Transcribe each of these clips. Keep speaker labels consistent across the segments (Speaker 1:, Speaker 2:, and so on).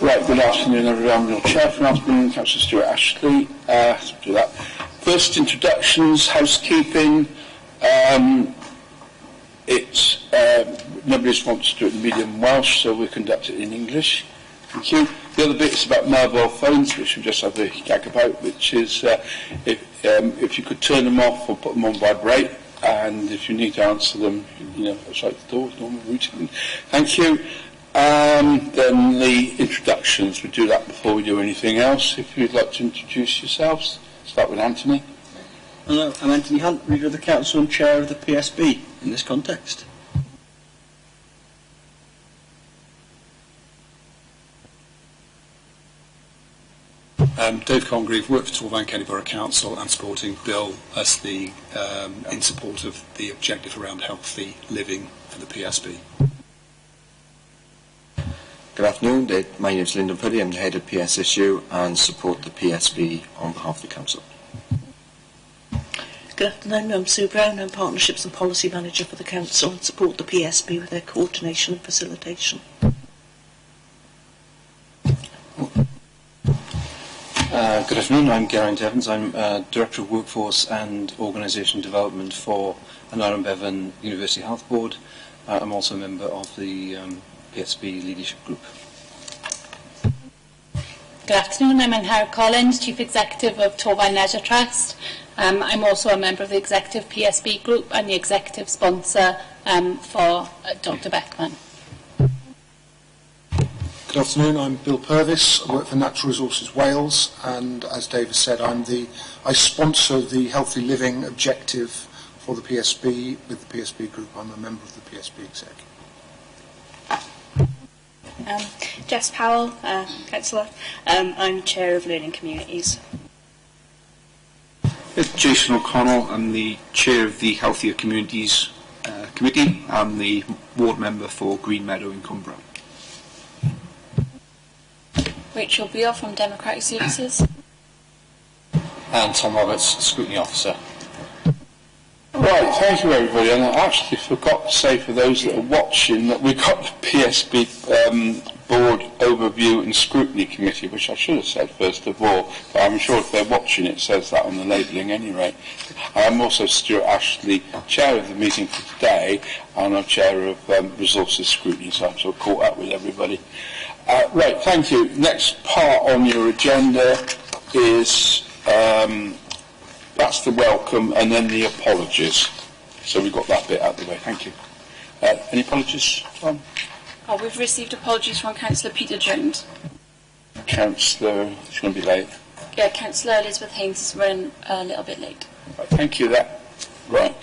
Speaker 1: Right, good afternoon everyone. I'm your chair for afternoon, Councillor Stuart Ashley. Do that. First, introductions, housekeeping. Nobody wants to do it in medium Welsh, so we'll conduct it in English. Thank you. The other bit is about mobile phones, which we just have a gag about, which is if you could turn them off or put them on vibrate, and if you need to answer them, outside the door, normal routine. Thank you. Then the introductions, we do that before we do anything else. If you'd like to introduce yourselves, start with Anthony.
Speaker 2: Hello, I'm Anthony Hunt, Leader of the Council and Chair of the PSB in this context.
Speaker 3: Dave Congreve, work for Torfaen County Borough Council and supporting Bill as the in support of the objective around healthy living for the PSB.
Speaker 4: Good afternoon, my name is Lyndon Puddy, I'm the head of PSSU and support the PSB on behalf of the Council.
Speaker 5: Good afternoon, I'm Sue Brown, I'm Partnerships and Policy Manager for the Council and support the PSB with their coordination and facilitation.
Speaker 6: Good afternoon, I'm Geraint Evans, I'm Director of Workforce and Organisation Development for Aneurin Bevan University Health Board. I'm also a member of the PSB Leadership Group.
Speaker 7: Good afternoon, I'm Angharad Collins, Chief Executive of Torfaen Leisure Trust. I'm also a member of the Executive PSB Group and the Executive Sponsor for Dr Beckman.
Speaker 8: Good afternoon, I'm Bill Purvis, I work for Natural Resources Wales, and as David said, I sponsor the Healthy Living objective for the PSB with the PSB Group. I'm a member of the PSB Exec.
Speaker 9: Jess Powell, Councillor. I'm Chair of Learning Communities.
Speaker 10: Jason O'Connell, I'm the Chair of the Healthier Communities Committee. I'm the Ward Member for Green Meadow in Cumbria.
Speaker 9: Rachel Beale from Democratic Services.
Speaker 6: And Tom Roberts, Scrutiny Officer.
Speaker 1: Right, thank you everybody. And I actually forgot to say for those that are watching that we've got the PSB Board Overview and Scrutiny Committee, which I should have said first of all, but I'm sure if they're watching it says that on the labelling anyway. I'm also Stuart Ashley, Chair of the meeting for today, and I'm Chair of Resources Scrutiny, so I'm sort of caught up with everybody. Right, thank you. Next part on your agenda is that's the welcome and then the apologies. So we've got that bit out of the way. Thank you. Any apologies, Tom?
Speaker 9: Oh, we've received apologies from Councillor Peter Jones.
Speaker 1: Councillor, she's going to be late.
Speaker 9: Yeah, Councillor Elizabeth Haynes is running a little bit late.
Speaker 1: Right, thank you. Right.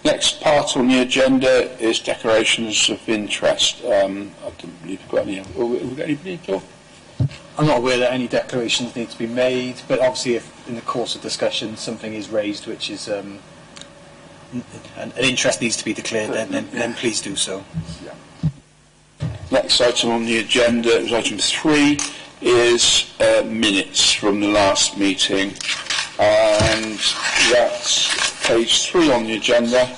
Speaker 1: Next part on the agenda is declarations of interest. I don't believe we've got any. Have we got anybody at all?
Speaker 11: I'm not aware that any declarations need to be made, but obviously if in the course of discussion something is raised which is an interest needs to be declared, then please do so.
Speaker 1: Yeah. Next item on the agenda is item 3, is minutes from the last meeting, and that's page 3 on the agenda.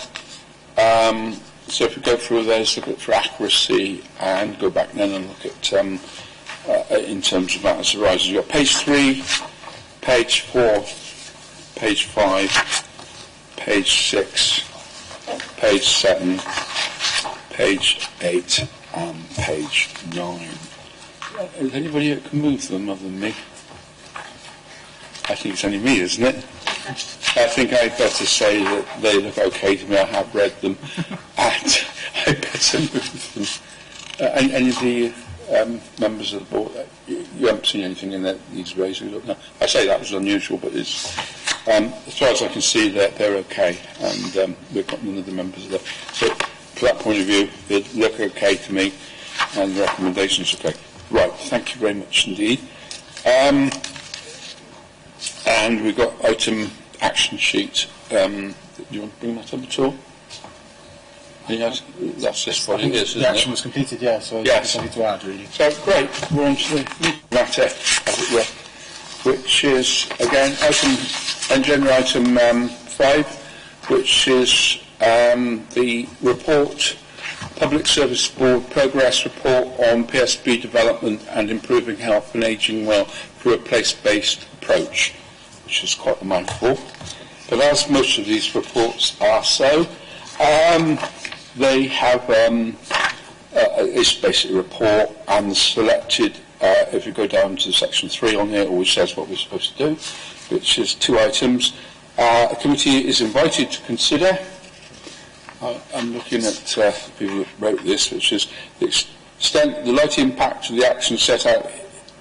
Speaker 1: So if we go through those, look at for accuracy and go back then and look at in terms of matters arising. You've got page 3, page 4, page 5, page 6, page 7, page 8 and page 9. Is anybody that can move them other than me? I think it's only me, isn't it? I think I'd better say that they look okay to me. I have read them, and I better move them. Any of the members of the board, you haven't seen anything in that these raised? No. I say that was unusual, but it's, as far as I can see, they're okay, and we've got none of the members there. So, from that point of view, they look okay to me, and the recommendations are okay. Right, thank you very much indeed. And we've got item action sheet. Do you want to bring that up at all? Yes, that's just what it is, isn't it?
Speaker 11: The action was completed, yeah, so
Speaker 1: yes.
Speaker 11: There's nothing to add, really.
Speaker 1: So, great. We're on to the matter, as it were, which is, again, agenda item 5, which is the report Public Service Board progress report on PSB development and improving health and ageing well through a place-based approach, which is quite a mouthful. But as most of these reports are so, they have it's basically a report and selected, if you go down to section 3 on here, it always says what we're supposed to do, which is 2 items. A committee is invited to consider, I'm looking at people that wrote this, which is the extent, the likely impact of the action set out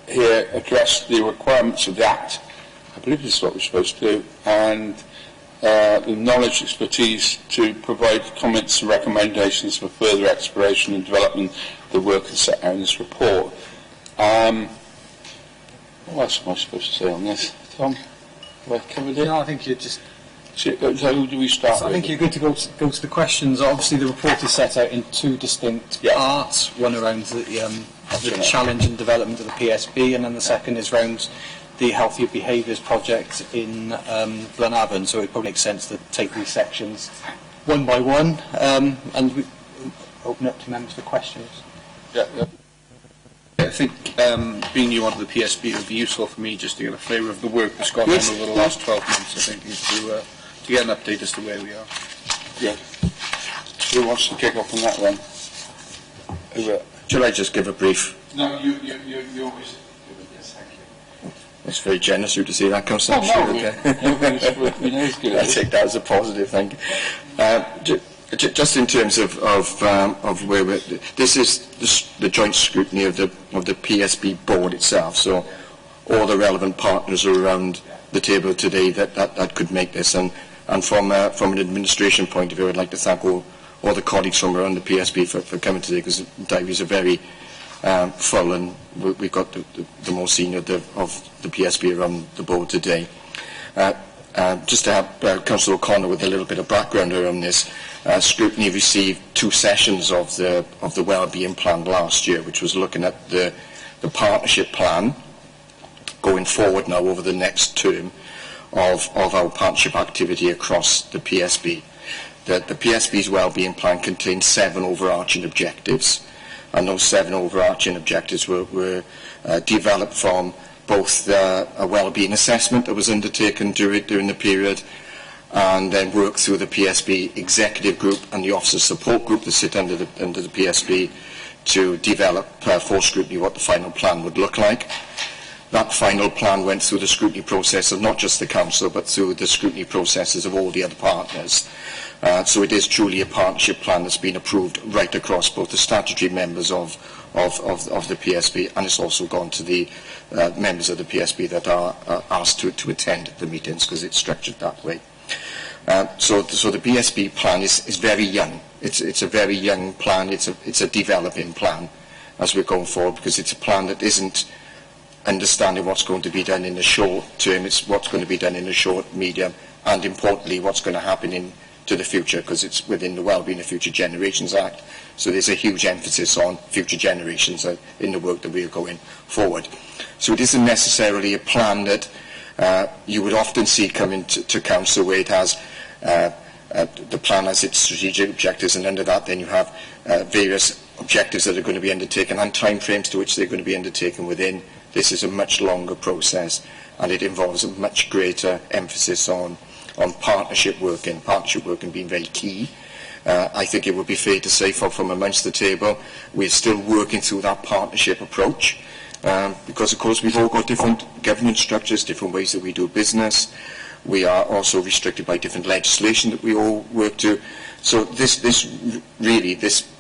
Speaker 1: here address the requirements of the Act. I believe this is what we're supposed to do, and the knowledge, expertise to provide comments and recommendations for further exploration and development of the work set out in this report. What else am I supposed to say on this, Tom? Have I covered it?
Speaker 11: No, I think you're just...
Speaker 1: So who do we start with?
Speaker 11: I think you're good to go to the questions. Obviously, the report is set out in 2 distinct parts. One around the challenge and development of the PSB, and then the second is around the Healthier Behaviours project in Blenavon. So it probably makes sense to take these sections one by one, and we open up to members for questions.
Speaker 10: Yeah. I think being new onto the PSB, it would be useful for me just to get a flavour of the work that's gone on over the last 12 months, I think, to get an update as to where we are.
Speaker 1: Yeah. Who wants to kick off on that one?
Speaker 4: Shall I just give a brief?
Speaker 1: No, you always... Yes, thank you.
Speaker 4: It's very generous of you to say that, Councillor. I take that as a positive, thank you. Just in terms of where we're... This is the joint scrutiny of the PSB board itself, so all the relevant partners are around the table today that could make this, and from an administration point of view, I'd like to thank all the colleagues from around the PSB for coming today, because diaries are very full, and we've got the most senior of the PSB around the board today. Just to help Councillor O'Connor with a little bit of background around this, scrutiny received 2 sessions of the wellbeing plan last year, which was looking at the partnership plan going forward now over the next term of our partnership activity across the PSB. The PSB's wellbeing plan contains 7 overarching objectives, and those 7 overarching objectives were developed from both a wellbeing assessment that was undertaken during the period, and then worked through the PSB executive group and the officer support group that sit under the PSB to develop for scrutiny what the final plan would look like. That final plan went through the scrutiny process of not just the council, but through the scrutiny processes of all the other partners. So it is truly a partnership plan that's been approved right across both the statutory members of the PSB, and it's also gone to the members of the PSB that are asked to attend the meetings, because it's structured that way. So the PSB plan is very young. It's a very young plan. It's a developing plan as we're going forward, because it's a plan that isn't understanding what's going to be done in the short term. It's what's going to be done in the short, medium, and importantly what's going to happen into the future, because it's within the Wellbeing of Future Generations Act. So there's a huge emphasis on future generations in the work that we are going forward. So it isn't necessarily a plan that you would often see coming to council, where it has the plan has its strategic objectives, and under that then you have various objectives that are going to be undertaken and timeframes to which they're going to be undertaken within. This is a much longer process, and it involves a much greater emphasis on partnership working being very key. I think it would be fair to say from amongst the table, we're still working through that partnership approach, because of course we've all got different governance structures, different ways that we do business. We are also restricted by different legislation that we all work to. So this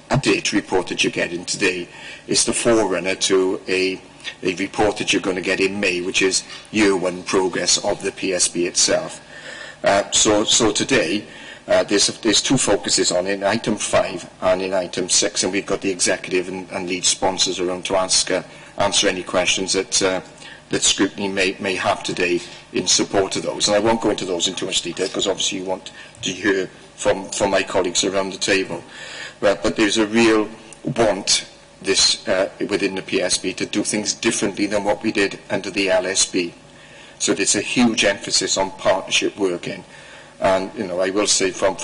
Speaker 4: update report that you're getting today is the forerunner to a report that you're going to get in May, which is year 1 progress of the PSB itself. So today there's 2 focuses on it, in item 5 and in item 6, and we've got the executive and lead sponsors around to answer any questions that scrutiny may have today in support of those. And I won't go into those in too much detail, because obviously you want to hear from my colleagues around the table. But there's a real want within the PSB to do things differently than what we did under the LSB. So there's a huge emphasis on partnership working. And I will say from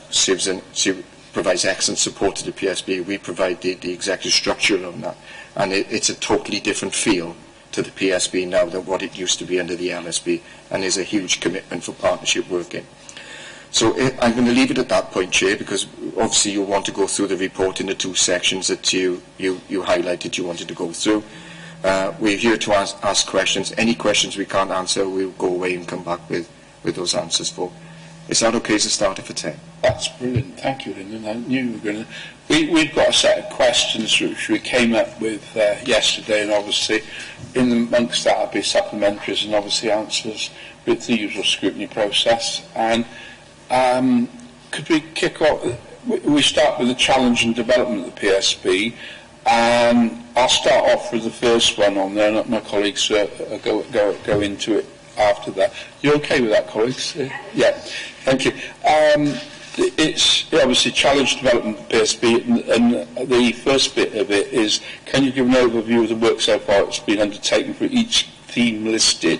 Speaker 4: Sue provides excellent support to the PSB. We provide the executive structure on that. And it's a totally different feel to the PSB now than what it used to be under the LSB, and there's a huge commitment for partnership working. So I'm going to leave it at that point, Chair, because obviously you want to go through the report in the 2 sections that you highlighted you wanted to go through. We're here to ask questions. Any questions we can't answer, we'll go away and come back with those answers for. Is that okay to start it for 10?
Speaker 1: That's brilliant. Thank you, Lyndon. I knew you were going to... We've got a set of questions which we came up with yesterday, and obviously in amongst that will be supplementaries and obviously answers with the usual scrutiny process. And could we kick off? We start with the challenge and development of the PSB, and I'll start off with the first one on there, and my colleagues go into it after that. You okay with that, colleagues? Yeah, thank you. It's obviously challenge development of the PSB, and the first bit of it is, can you give an overview of the work so far that's been undertaken for each theme listed?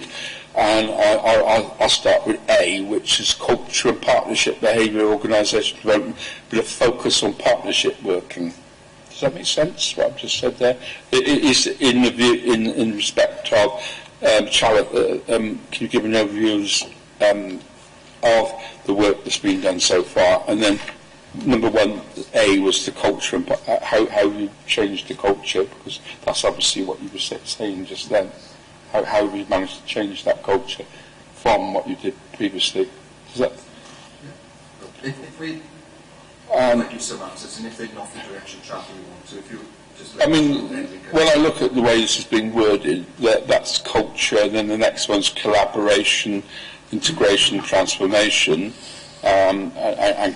Speaker 1: And I'll start with A, which is culture and partnership behaviour, organisation development, with a focus on partnership working. Does that make sense, what I've just said there? It is in respect of, can you give an overview of the work that's been done so far? And then number 1A was the culture and how you changed the culture, because that's obviously what you were saying just then. How have you managed to change that culture from what you did previously? Does that?
Speaker 4: If we give some answers, and if they're not the direction track we want, so if you just let
Speaker 1: when I look at the way this has been worded, that's culture, and then the next one's collaboration, integration, transformation, and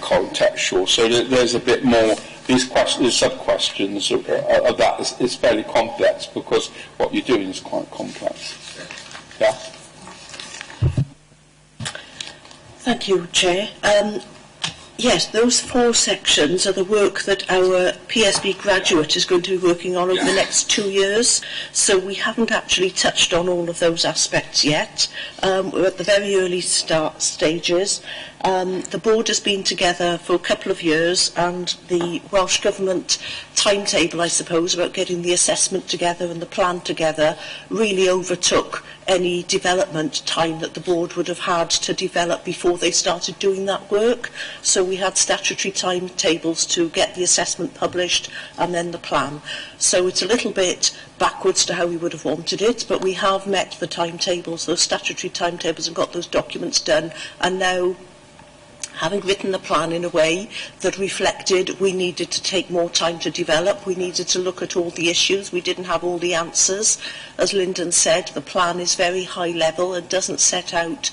Speaker 1: contextual. So there's a bit more. These questions, sub-questions of that is fairly complex, because what you're doing is quite complex. Yeah.
Speaker 5: Thank you, Chair. Yes, those 4 sections are the work that our PSB graduate is going to be working on over the next 2 years. So we haven't actually touched on all of those aspects yet. We're at the very early stages. The board has been together for a couple of years, and the Welsh Government timetable, I suppose, about getting the assessment together and the plan together really overtook any development time that the board would have had to develop before they started doing that work. So we had statutory timetables to get the assessment published and then the plan. So it's a little bit backwards to how we would have wanted it, but we have met the timetables, those statutory timetables, and got those documents done, and now, having written the plan in a way that reflected we needed to take more time to develop, we needed to look at all the issues, we didn't have all the answers. As Lyndon said, the plan is very high level and doesn't set out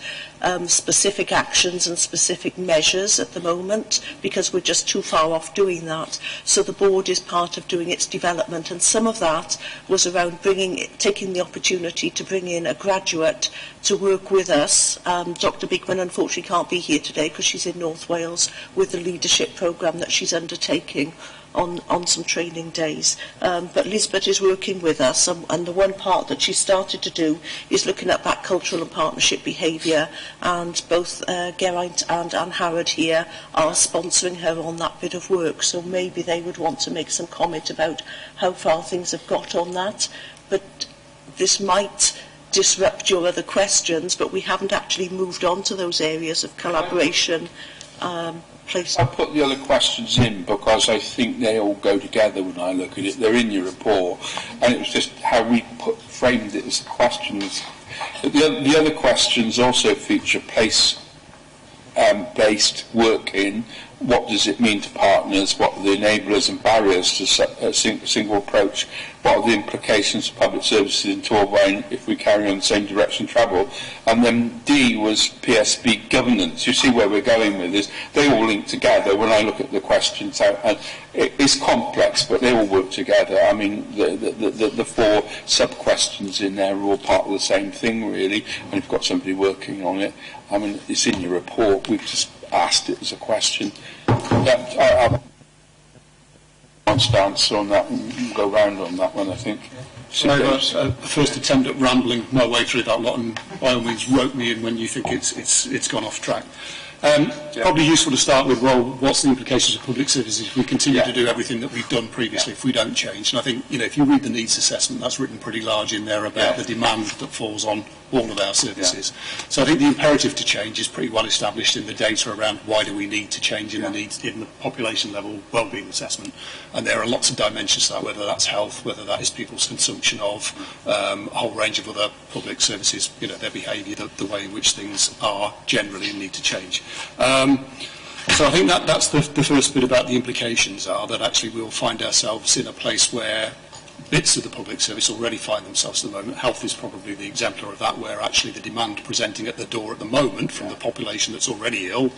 Speaker 5: specific actions and specific measures at the moment, because we're just too far off doing that. So the board is part of doing its development, and some of that was around taking the opportunity to bring in a graduate to work with us. Dr Bigman unfortunately can't be here today because she's in North Wales with the leadership programme that she's undertaking on some training days. But Lisbeth is working with us, and the one part that she started to do is looking at that cultural and partnership behaviour, and both Geraint and Anne Harrod here are sponsoring her on that bit of work, so maybe they would want to make some comment about how far things have got on that. But this might disrupt your other questions, but we haven't actually moved on to those areas of collaboration.
Speaker 1: I put the other questions in because I think they all go together when I look at it. They're in your report, and it was just how we framed it as questions. The other questions also feature place-based work in. What does it mean to partners? What are the enablers and barriers to a single approach? What are the implications for public services in Torfaen if we carry on the same direction of travel? And then D was PSB governance. You see where we're going with this. They all link together when I look at the questions. And it's complex, but they all work together. I mean, the 4 sub-questions in there are all part of the same thing, really, and you've got somebody working on it. I mean, it's in your report. We've just asked it as a question. I want to answer on that and go round on that one, I think.
Speaker 3: So a first attempt at rambling my way through that lot, and by all means rope me in when you think it's gone off track. Probably useful to start with, well, what's the implications of public services if we continue to do everything that we've done previously, if we don't change? And I think, if you read the needs assessment, that's written pretty large in there about the demand that falls on all of our services. So I think the imperative to change is pretty well established in the data around why do we need to change in the needs in the population level wellbeing assessment. And there are lots of dimensions to that, whether that's health, whether that is people's consumption of a whole range of other public services, their behaviour, the way in which things are generally and need to change. So I think that's the first bit about the implications are that actually we'll find ourselves in a place where bits of the public service already find themselves at the moment. Health is probably the exemplar of that, where actually the demand presenting at the door at the moment from the population that's already ill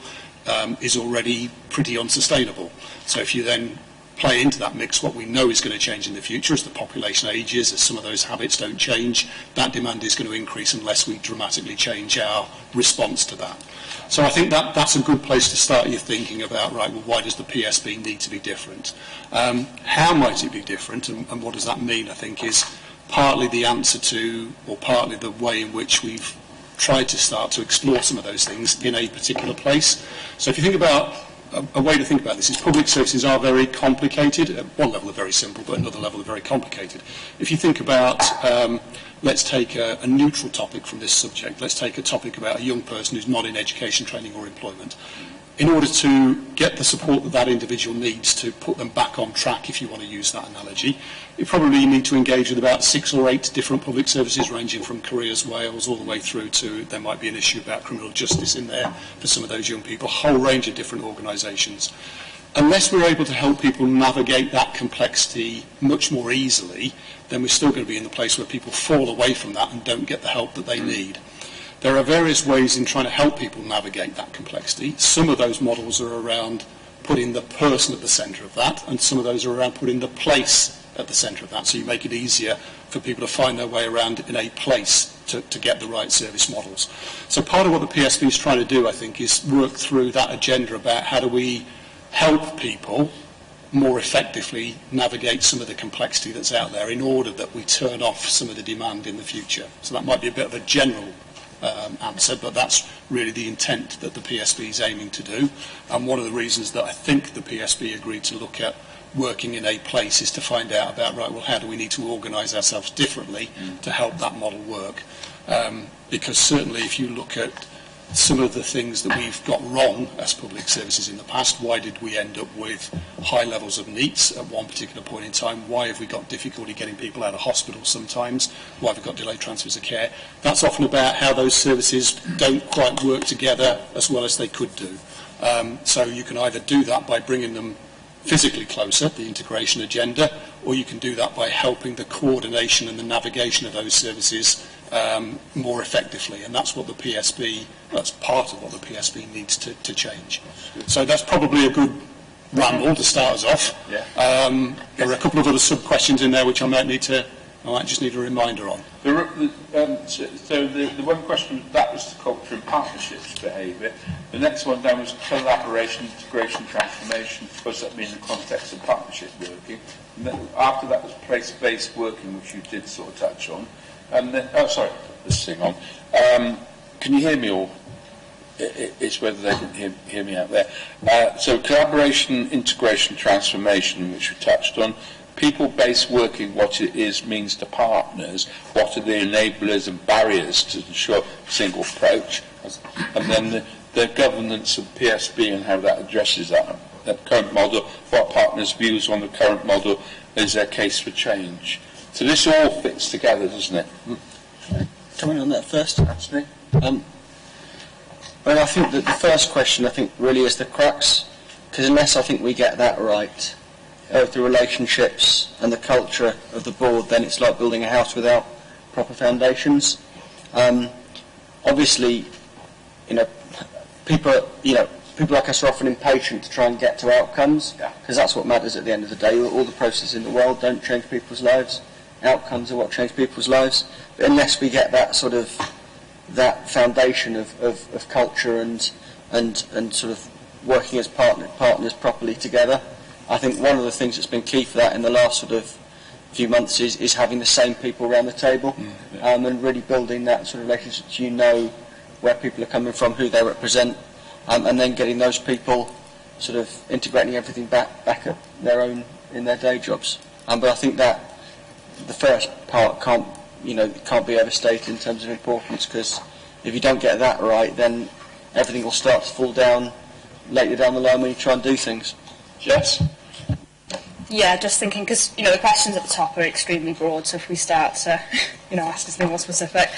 Speaker 3: is already pretty unsustainable. So if you then play into that mix what we know is going to change in the future as the population ages, as some of those habits don't change, that demand is going to increase unless we dramatically change our response to that. So I think that's a good place to start your thinking about, right, well, why does the PSB need to be different? How might it be different, and what does that mean, I think, is partly the answer to, or partly the way in which we've tried to start to explore some of those things in a particular place. So if you think about, a way to think about this is public services are very complicated. At one level they're very simple, but at another level they're very complicated. If you think about, let's take a neutral topic from this subject. Let's take a topic about a young person who's not in education, training or employment. In order to get the support that that individual needs to put them back on track, if you want to use that analogy, you probably need to engage with about 6 or 8 different public services, ranging from Careers Wales all the way through to, there might be an issue about criminal justice in there for some of those young people, a whole range of different organisations. Unless we're able to help people navigate that complexity much more easily, then we're still going to be in the place where people fall away from that and don't get the help that they need. There are various ways in trying to help people navigate that complexity. Some of those models are around putting the person at the centre of that, and some of those are around putting the place at the centre of that. So you make it easier for people to find their way around in a place to get the right service models. So part of what the PSB is trying to do, I think, is work through that agenda about how do we help people more effectively navigate some of the complexity that's out there in order that we turn off some of the demand in the future. So that might be a bit of a general answer, but that's really the intent that the PSB is aiming to do. And one of the reasons that I think the PSB agreed to look at working in a place is to find out about, right, well, how do we need to organise ourselves differently to help that model work? Because certainly if you look at some of the things that we've got wrong as public services in the past, why did we end up with high levels of NEETs at one particular point in time? Why have we got difficulty getting people out of hospital sometimes? Why have we got delayed transfers of care? That's often about how those services don't quite work together as well as they could do. So you can either do that by bringing them physically closer, the integration agenda, or you can do that by helping the coordination and the navigation of those services more effectively, and that's what the PSB, that's part of what the PSB needs to change. So that's probably a good ramble to start us off. There are a couple of other sub-questions in there which I might just need a reminder on.
Speaker 1: So the one question, that was the culture and partnerships behaviour. The next one down was collaboration, integration, transformation. Suppose that means in the context of partnership working. And then after that was place-based working, which you did sort of touch on. And then, this thing on. Can you hear me all? It's whether they can hear me out there. So collaboration, integration, transformation, which we touched on. People-based working, what it is, means to partners, what are the enablers and barriers to ensure a single approach, and then the governance of PSB and how that addresses that current model, what partners' views on the current model, is their case for change. So this all fits together, doesn't it?
Speaker 2: Coming on that first, actually. Well, I think that the first question, really is the crux, because unless I think we get that right, the relationships and the culture of the board, then it's like building a house without proper foundations. Obviously, people like us are often impatient to try and get to outcomes, because that's what matters at the end of the day. All the processes in the world don't change people's lives. Outcomes are what change people's lives. But unless we get that sort of that foundation of culture and sort of working as partners properly together, I think one of the things that's been key for that in the last sort of few months is having the same people around the table, and really building that sort of relationship. You know where people are coming from, who they represent, and then getting those people sort of integrating everything back at in their day jobs. But I think that the first part can't be overstated in terms of importance, because if you don't get that right, then everything will start to fall down later down the line when you try and do things.
Speaker 1: Yes?
Speaker 9: Yeah, just thinking, because, the questions at the top are extremely broad, so if we start to, ask something more specific.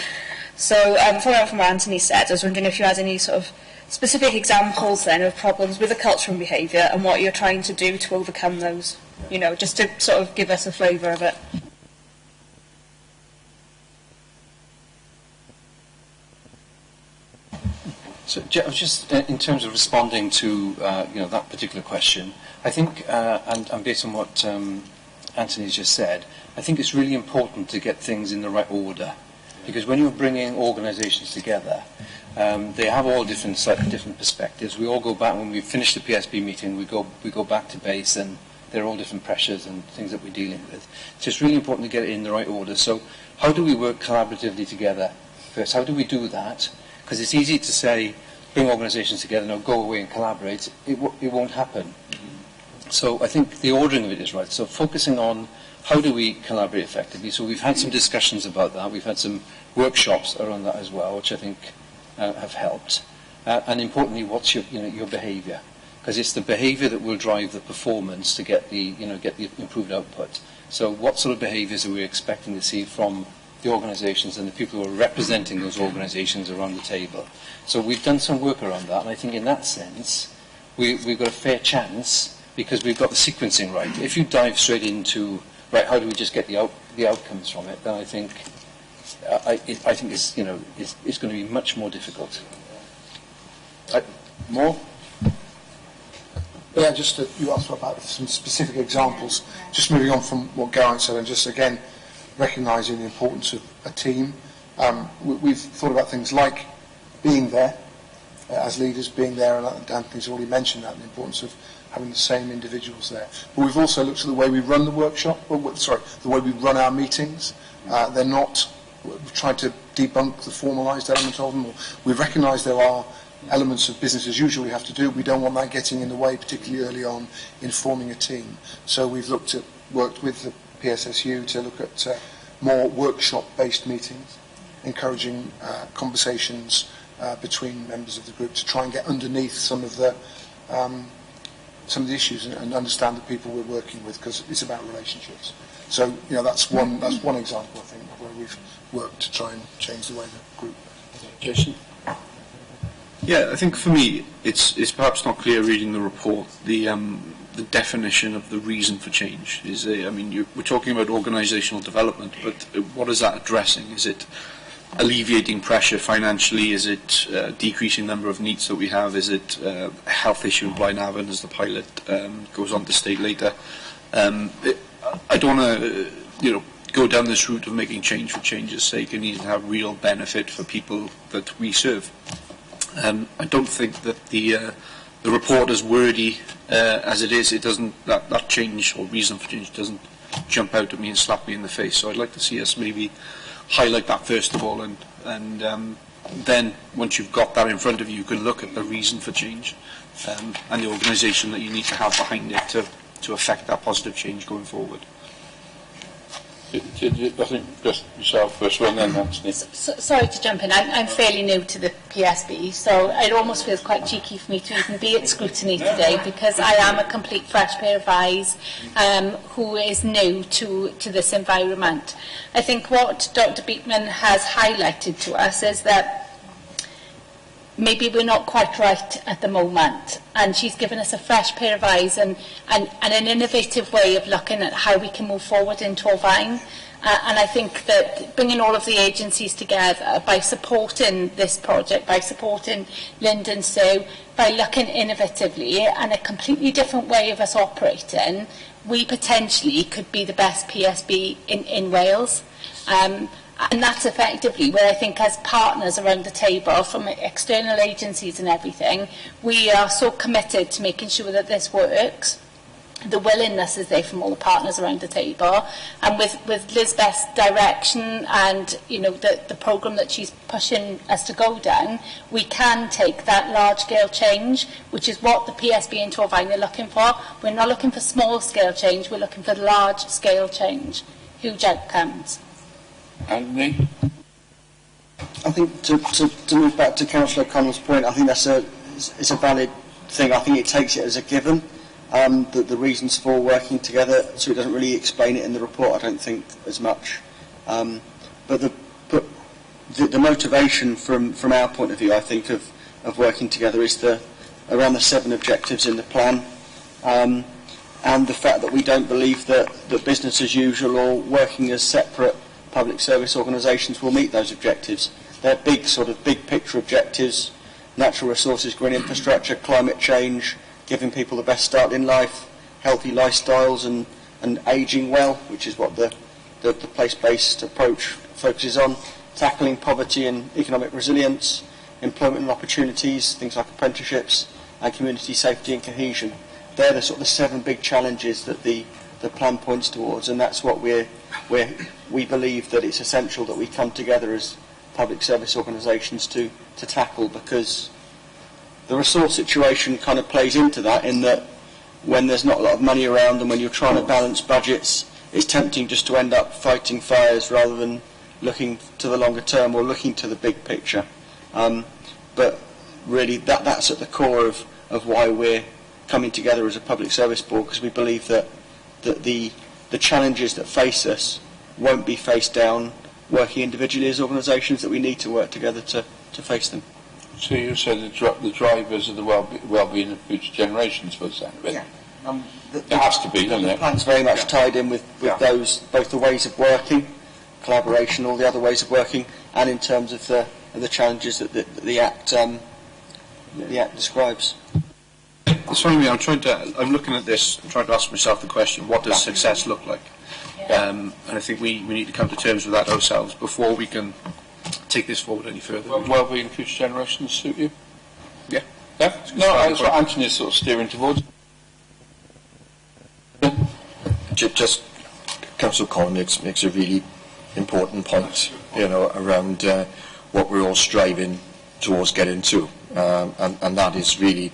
Speaker 9: So, following up from what Anthony said, I was wondering if you had any sort of specific examples then of problems with the culture and behaviour and what you're trying to do to overcome those, just to sort of give us a flavour of it.
Speaker 6: So just in terms of responding to that particular question, I think, and based on what Anthony's just said, I think it's really important to get things in the right order, because when you're bringing organisations together, they have all slightly different perspectives. We all go back when we finish the PSB meeting. We go back to base, and there are all different pressures and things that we're dealing with. So it's really important to get it in the right order. So how do we work collaboratively together first? How do we do that? Because it's easy to say, bring organisations together, now go away and collaborate. It won't happen. So I think the ordering of it is right. So focusing on how do we collaborate effectively. So we've had some discussions about that. We've had some workshops around that as well, which I think have helped. And importantly, what's your behaviour? Because it's the behaviour that will drive the performance to get the improved output. So what sort of behaviours are we expecting to see from the organisations and the people who are representing those organisations around the table? So we've done some work around that, and I think in that sense we've got a fair chance, because we've got the sequencing right. If you dive straight into how do we just get the outcomes from it, then I think it's going to be much more difficult. More?
Speaker 8: Yeah, just you asked about some specific examples. Just moving on from what Geraint said, and just again recognising the importance of a team. We've thought about things like being there as leaders, being there, and Anthony's already mentioned that, the importance of having the same individuals there. But we've also looked at the way we run the the way we run our meetings. They're not, we've tried to debunk the formalised element of them. We recognise there are elements of business as usual we have to do. We don't want that getting in the way, particularly early on in forming a team. So we've worked with the PSSU to look at more workshop-based meetings, encouraging conversations between members of the group to try and get underneath some of the issues and understand the people we're working with, because it's about relationships. So that's one example, I think, where we've worked to try and change the way the group.
Speaker 10: Jason? Yeah, I think for me it's perhaps not clear reading the report the definition of the reason for change. We're talking about organisational development, but what is that addressing? Is it alleviating pressure financially? Is it decreasing the number of NEETs that we have? Is it a health issue in Blaenavon, as the pilot goes on to state later? I don't want to go down this route of making change for change's sake. It needs to have real benefit for people that we serve. I don't think that the report, as wordy as it is, it doesn't, that change or reason for change doesn't jump out at me and slap me in the face. So I'd like to see us maybe highlight that first of all, and then once you've got that in front of you, you can look at the reason for change and the organisation that you need to have behind it to affect that positive change going forward.
Speaker 1: I think just yourself first one, then Anthony.
Speaker 7: Sorry to jump in. I'm fairly new to the PSB, so it almost feels quite cheeky for me to even be at scrutiny today, because I am a complete fresh pair of eyes who is new to this environment. I think what Dr. Beekman has highlighted to us is that maybe we're not quite right at the moment, and she's given us a fresh pair of eyes and an innovative way of looking at how we can move forward in Torfaen. And I think that bringing all of the agencies together by supporting this project, by supporting Lyndon Sue, by looking innovatively and a completely different way of us operating, we potentially could be the best PSB in Wales. And that's effectively where I think, as partners around the table, from external agencies and everything, we are so committed to making sure that this works. the willingness is there from all the partners around the table, and with Lisbeth's direction and the programme that she's pushing us to go down, we can take that large scale change, which is what the PSB and Torfaen are looking for. We're not looking for small scale change, we're looking for large scale change, huge outcomes.
Speaker 1: Anthony?
Speaker 2: I think to move back to Councillor Connell's point, I think it's a valid thing. I think it takes it as a given. The reasons for working together, so it doesn't really explain it in the report, I don't think, as much. But the motivation from our point of view, I think, of working together is around the 7 objectives in the plan, and the fact that we don't believe that business as usual or working as separate public service organisations will meet those objectives. They're big picture objectives: natural resources, green infrastructure, climate change, giving people the best start in life, healthy lifestyles and ageing well, which is what the place-based approach focuses on, tackling poverty and economic resilience, employment and opportunities, things like apprenticeships, and community safety and cohesion. They're the 7 big challenges that the plan points towards, and that's what we believe that it's essential that we come together as public service organisations to tackle, because the resource situation kind of plays into that, in that when there's not a lot of money around and when you're trying to balance budgets, it's tempting just to end up fighting fires rather than looking to the longer term or looking to the big picture. But really that's at the core of why we're coming together as a public service board, because we believe that the challenges that face us won't be faced down working individually as organisations, that we need to work together to face them.
Speaker 1: So you said the drivers of the well-being of future generations, for the sound of it.
Speaker 2: Yeah.
Speaker 1: It has to be, doesn't it?
Speaker 2: The plan's very much tied in with those, both the ways of working, collaboration, all the other ways of working, and in terms of the challenges that the Act describes.
Speaker 10: It's funny, I'm looking at this, I'm trying to ask myself the question, what does success look like? And I think we need to come to terms with that ourselves before we can take this forward any further.
Speaker 1: Well-being of future generations suit you?
Speaker 10: Yeah.
Speaker 1: Yeah? No, that's what Anthony's sort of steering towards.
Speaker 4: Just Councillor Connell makes a really important point, around what we're all striving towards getting to, and that is really,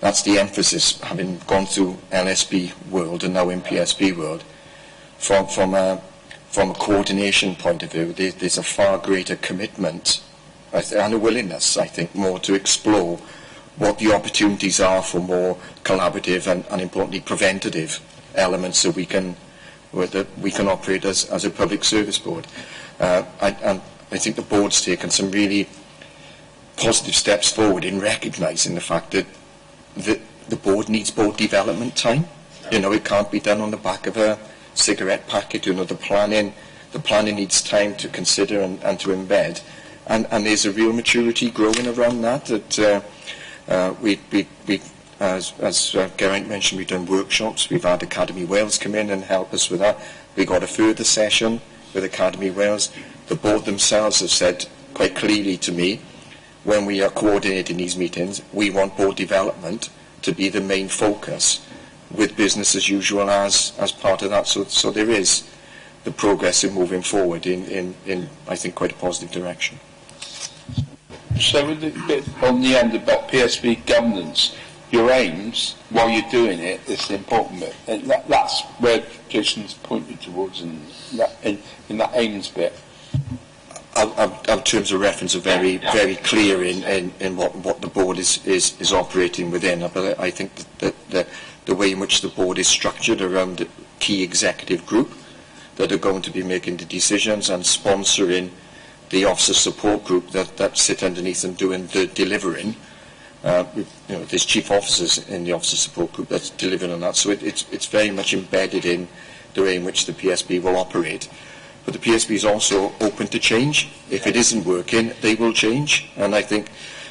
Speaker 4: that's the emphasis, having gone through LSB world and now in PSB world. From a coordination point of view, there's a far greater commitment and a willingness, I think, more to explore what the opportunities are for more collaborative and importantly preventative elements, so we can operate as a public service board. And I think the board's taken some really positive steps forward in recognising the fact that the board needs board development time. It can't be done on the back of a cigarette packet. The planning needs time to consider and to embed, and there's a real maturity growing around that. As Geraint mentioned, we've done workshops. We've had Academy Wales come in and help us with that. We got a further session with Academy Wales. The board themselves have said quite clearly to me, when we are coordinating these meetings, we want board development to be the main focus, with business as usual as part of that. So there is the progress in moving forward in I think, quite a positive direction.
Speaker 1: So with the bit on the end about PSB governance, your aims, while you're doing it, is the important bit. And that's where Jason's pointed towards in that aims bit.
Speaker 4: Our terms of reference are very clear in what the board is operating within. But I think that the way in which the board is structured around the key executive group that are going to be making the decisions and sponsoring the officer support group that sit underneath them doing the delivering. There's chief officers in the officer support group that's delivering on that. So it's very much embedded in the way in which the PSB will operate. But the PSB is also open to change. If it isn't working, they will change. And I think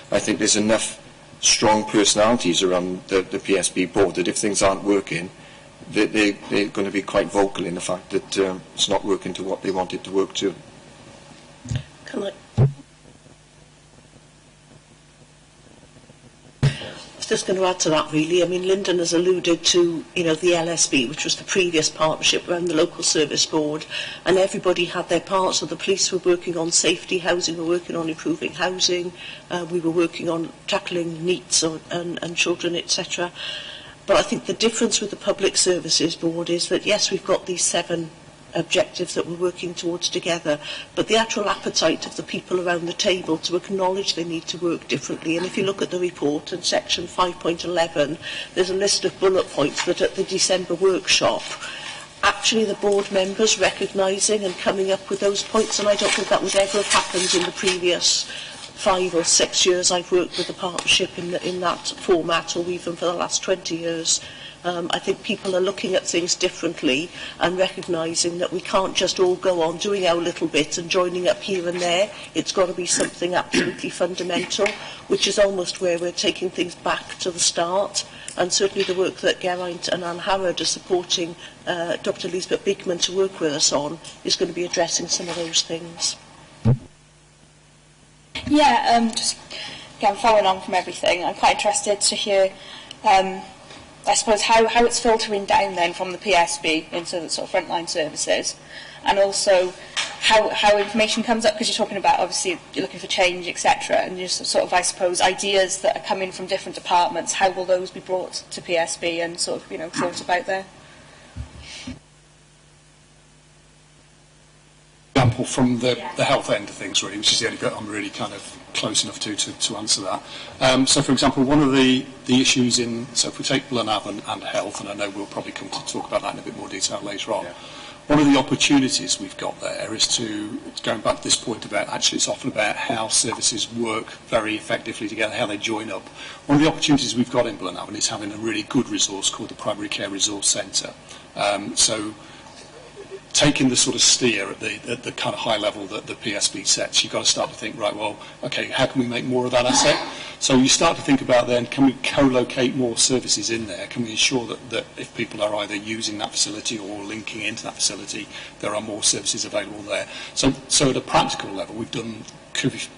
Speaker 4: there's enough strong personalities around the PSB board that if things aren't working, they're going to be quite vocal in the fact that it's not working to what they want it to work to.
Speaker 5: just going to add to that really. I mean, Lyndon has alluded to, you know, the LSB, which was the previous partnership around the local service board, and everybody had their part. So the police were working on safety, housing were working on improving housing, we were working on tackling NEETs and children, etc. But I think the difference with the Public Services Board is that, yes, we've got these 7 objectives that we're working towards together, but the actual appetite of the people around the table to acknowledge they need to work differently. And if you look at the report in section 5.11, there's a list of bullet points that at the December workshop, actually the board members recognising and coming up with those points, and I don't think that would ever have happened in the previous 5 or 6 years I've worked with the partnership in that format, or even for the last 20 years. I think people are looking at things differently and recognising that we can't just all go on doing our little bit and joining up here and there. It's got to be something absolutely fundamental, which is almost where we're taking things back to the start. And certainly the work that Geraint and Anne Howard are supporting Dr. Elizabeth Bigman to work with us on is going to be addressing some of those things.
Speaker 9: Yeah, just again, following on from everything, I'm quite interested to hear I suppose how it's filtering down then from the PSB into the sort of frontline services, and also how information comes up, because you're talking about obviously you're looking for change, etc., and just sort of, I suppose, ideas that are coming from different departments. How will those be brought to PSB and sort of, you know, thought about there?
Speaker 3: Example from the health end of things, really, which is the only bit I'm really kind of close enough to answer that. So, for example, one of the issues so if we take Blynavan and health, and I know we'll probably come to talk about that in a bit more detail later on, one of the opportunities we've got there is going back to this point about, actually it's often about how services work very effectively together, how they join up. One of the opportunities we've got in Blynavan is having a really good resource called the Primary Care Resource Centre. So taking the sort of steer at the kind of high level that the PSB sets, you've got to start to think, right, well, okay, how can we make more of that asset? So you start to think about then, can we co-locate more services in there? Can we ensure that if people are either using that facility or linking into that facility, there are more services available there? So at a practical level, we've done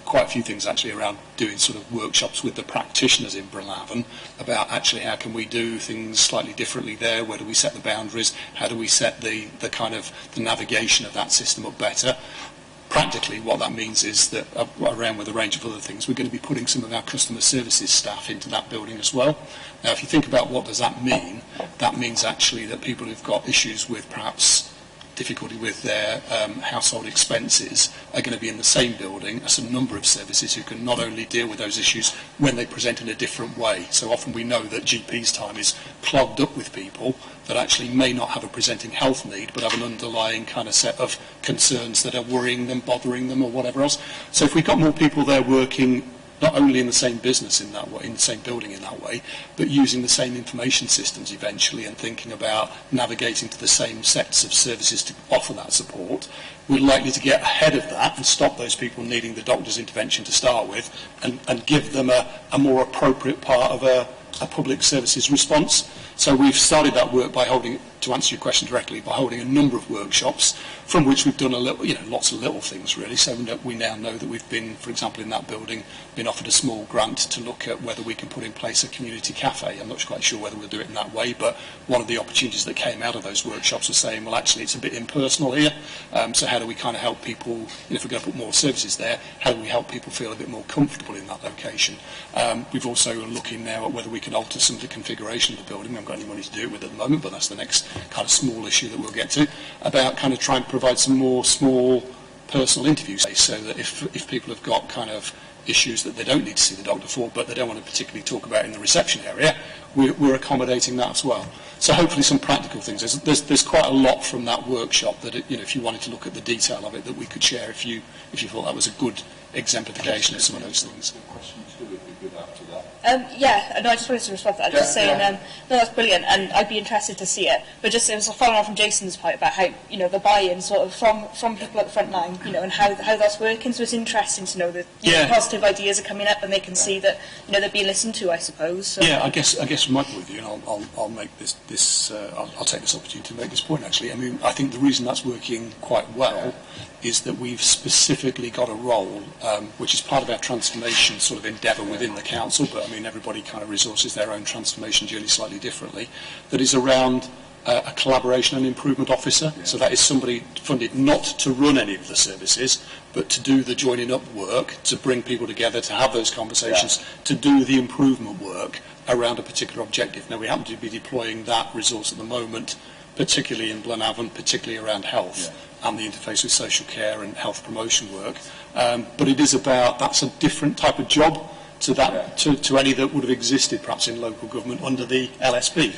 Speaker 3: quite a few things actually around doing sort of workshops with the practitioners in Blynavan about actually how can we do things slightly differently there, where do we set the boundaries, how do we set the kind of the navigation of that system up better. Practically what that means is that around with a range of other things, we're going to be putting some of our customer services staff into that building as well. Now if you think about what does that mean, that means actually that people who've got issues with perhaps difficulty with their household expenses are going to be in the same building as a number of services who can not only deal with those issues when they present in a different way. So often we know that GP's time is clogged up with people that actually may not have a presenting health need but have an underlying kind of set of concerns that are worrying them, bothering them or whatever else. So if we've got more people there working not only in the same business in that way, in the same building in that way, but using the same information systems eventually and thinking about navigating to the same sets of services to offer that support, we're likely to get ahead of that and stop those people needing the doctor's intervention to start with and give them a more appropriate part of a public services response. So we've started that work by holding, to answer your question directly, by holding a number of workshops from which we've done a little, lots of little things really. So we now know that we've been, for example, in that building, been offered a small grant to look at whether we can put in place a community cafe. I'm not quite sure whether we'll do it in that way, but one of the opportunities that came out of those workshops was saying, well, actually, it's a bit impersonal here. So how do we kind of help people, if we're going to put more services there, how do we help people feel a bit more comfortable in that location? We've also looking now at whether we can alter some of the configuration of the building. We haven't got any money to do it with at the moment, but that's the next kind of small issue that we'll get to, about kind of trying to provide some more small personal interviews, so that if people have got kind of issues that they don't need to see the doctor for, but they don't want to particularly talk about in the reception area, we're accommodating that as well. So hopefully some practical things. There's quite a lot from that workshop that if you wanted to look at the detail of it, that we could share if you thought that was a good exemplification of some of those things.
Speaker 9: Yeah, no, I just wanted to respond to that. Just saying, no, that's brilliant, and I'd be interested to see it. But just it was following on from Jason's point about how the buy-in sort of from people at the front line, and how that's working. So it's interesting to know that positive ideas are coming up, and they can see that they're being listened to, I suppose. So.
Speaker 3: Yeah, I guess from my point of view, and I'll make I'll take this opportunity to make this point. Actually, I mean, I think the reason that's working quite well is that we've specifically got a role, which is part of our transformation sort of endeavour within the council, but mean, everybody kind of resources their own transformation journey slightly differently, that is around a collaboration and improvement officer. So that is somebody funded not to run any of the services, but to do the joining up work, to bring people together, to have those conversations, to do the improvement work around a particular objective. Now, we happen to be deploying that resource at the moment, particularly in Blenavon, particularly around health and the interface with social care and health promotion work. But it is about, that's a different type of job to that, to any that would have existed perhaps in local government under the LSB.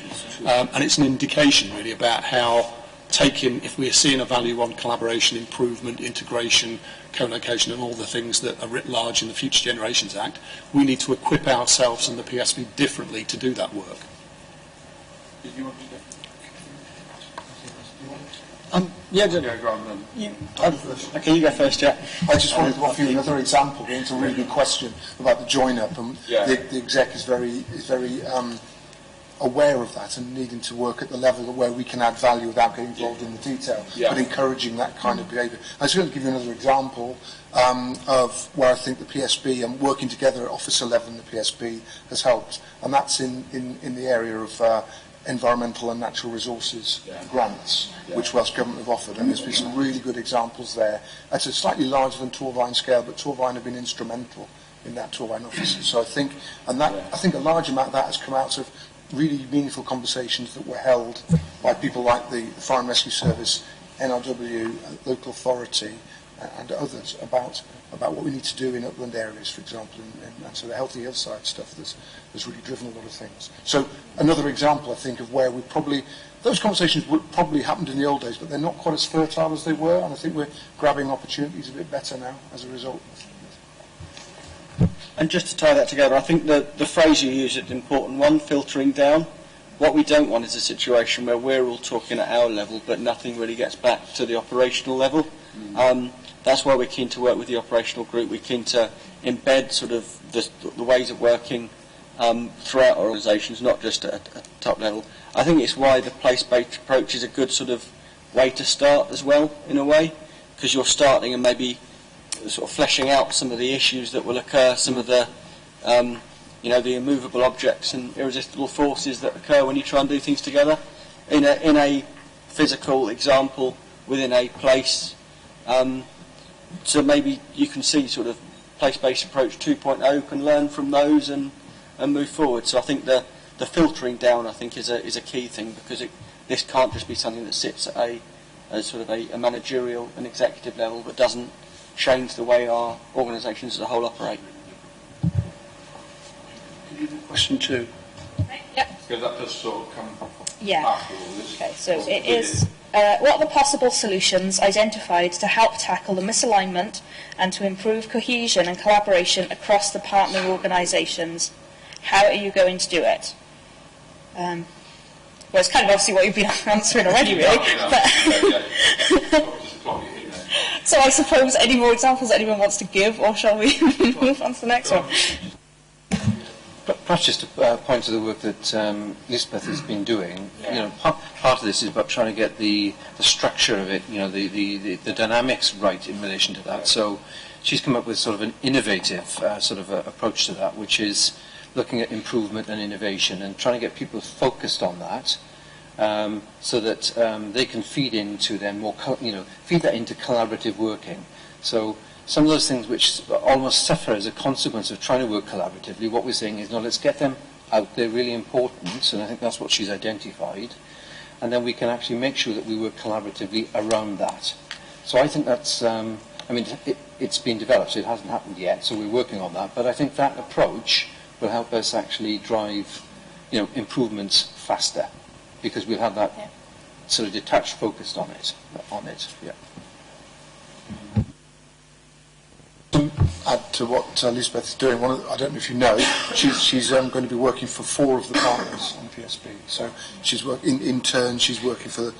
Speaker 3: And it's an indication really about how if we're seeing a value on collaboration, improvement, integration, co-location and all the things that are writ large in the Future Generations Act, we need to equip ourselves and the PSB differently to do that work.
Speaker 2: Okay, you go first, Jack.
Speaker 8: I just wanted to offer you another example, going to a really good question about the join-up. And the exec is very aware of that and needing to work at the level where we can add value without getting involved in the detail, but encouraging that kind of behaviour. I was going to give you another example of where I think the PSB and working together at officer level in the PSB has helped, and that's in the area of environmental and natural resources grants, which Welsh Government have offered, and there's been some really good examples there. It's a slightly larger than Torfaen scale, but Torfaen have been instrumental in that Torfaen offices. So I think a large amount of that has come out of really meaningful conversations that were held by people like the Fire and Rescue Service, NRW, local authority, and others about what we need to do in upland areas, for example, and so the healthy hillside stuff that's really driven a lot of things. So another example, I think, of where we probably, those conversations would probably happened in the old days, but they're not quite as fertile as they were, and I think we're grabbing opportunities a bit better now as a result.
Speaker 2: And just to tie that together, I think the phrase you use is an important one, filtering down. What we don't want is a situation where we're all talking at our level, but nothing really gets back to the operational level. That's why we're keen to work with the operational group. We're keen to embed sort of the ways of working throughout our organisations, not just at top level. I think it's why the place-based approach is a good sort of way to start as well, in a way, because you're starting and maybe sort of fleshing out some of the issues that will occur, some of the the immovable objects and irresistible forces that occur when you try and do things together in a physical example within a place. So maybe you can see sort of place-based approach 2.0 can learn from those and move forward. So I think the filtering down, I think, is a key thing, because this can't just be something that sits at a sort of a managerial and executive level, but doesn't change the way our organisations as a whole operate.
Speaker 1: Can you do question 2?
Speaker 9: Yep.
Speaker 10: Because that does sort of come
Speaker 9: Yeah.
Speaker 10: after all this.
Speaker 9: Okay, so it is, what are the possible solutions identified to help tackle the misalignment and to improve cohesion and collaboration across the partner organisations? How are you going to do it? Well, it's kind of obviously what you've been answering already, really. So I suppose any more examples anyone wants to give, or shall we move on to the next one?
Speaker 6: Perhaps just to point to the work that Lisbeth has been doing. Part of this is about trying to get the structure of it, the dynamics right in relation to that. So she's come up with sort of an innovative sort of approach to that, which is looking at improvement and innovation and trying to get people focused on that, so that they can feed into then more, feed that into collaborative working. So some of those things which almost suffer as a consequence of trying to work collaboratively, what we're saying is, no, let's get them out there, really important, and I think that's what she's identified, and then we can actually make sure that we work collaboratively around that. So I think that's, it's been developed, so it hasn't happened yet, so we're working on that, but I think that approach will help us actually drive, improvements faster, because we'll have that sort of detached focus on it.
Speaker 8: Add to what Lisbeth is doing. I don't know if you know, she's going to be working for 4 of the partners in PSB. So she's in turn. She's working for the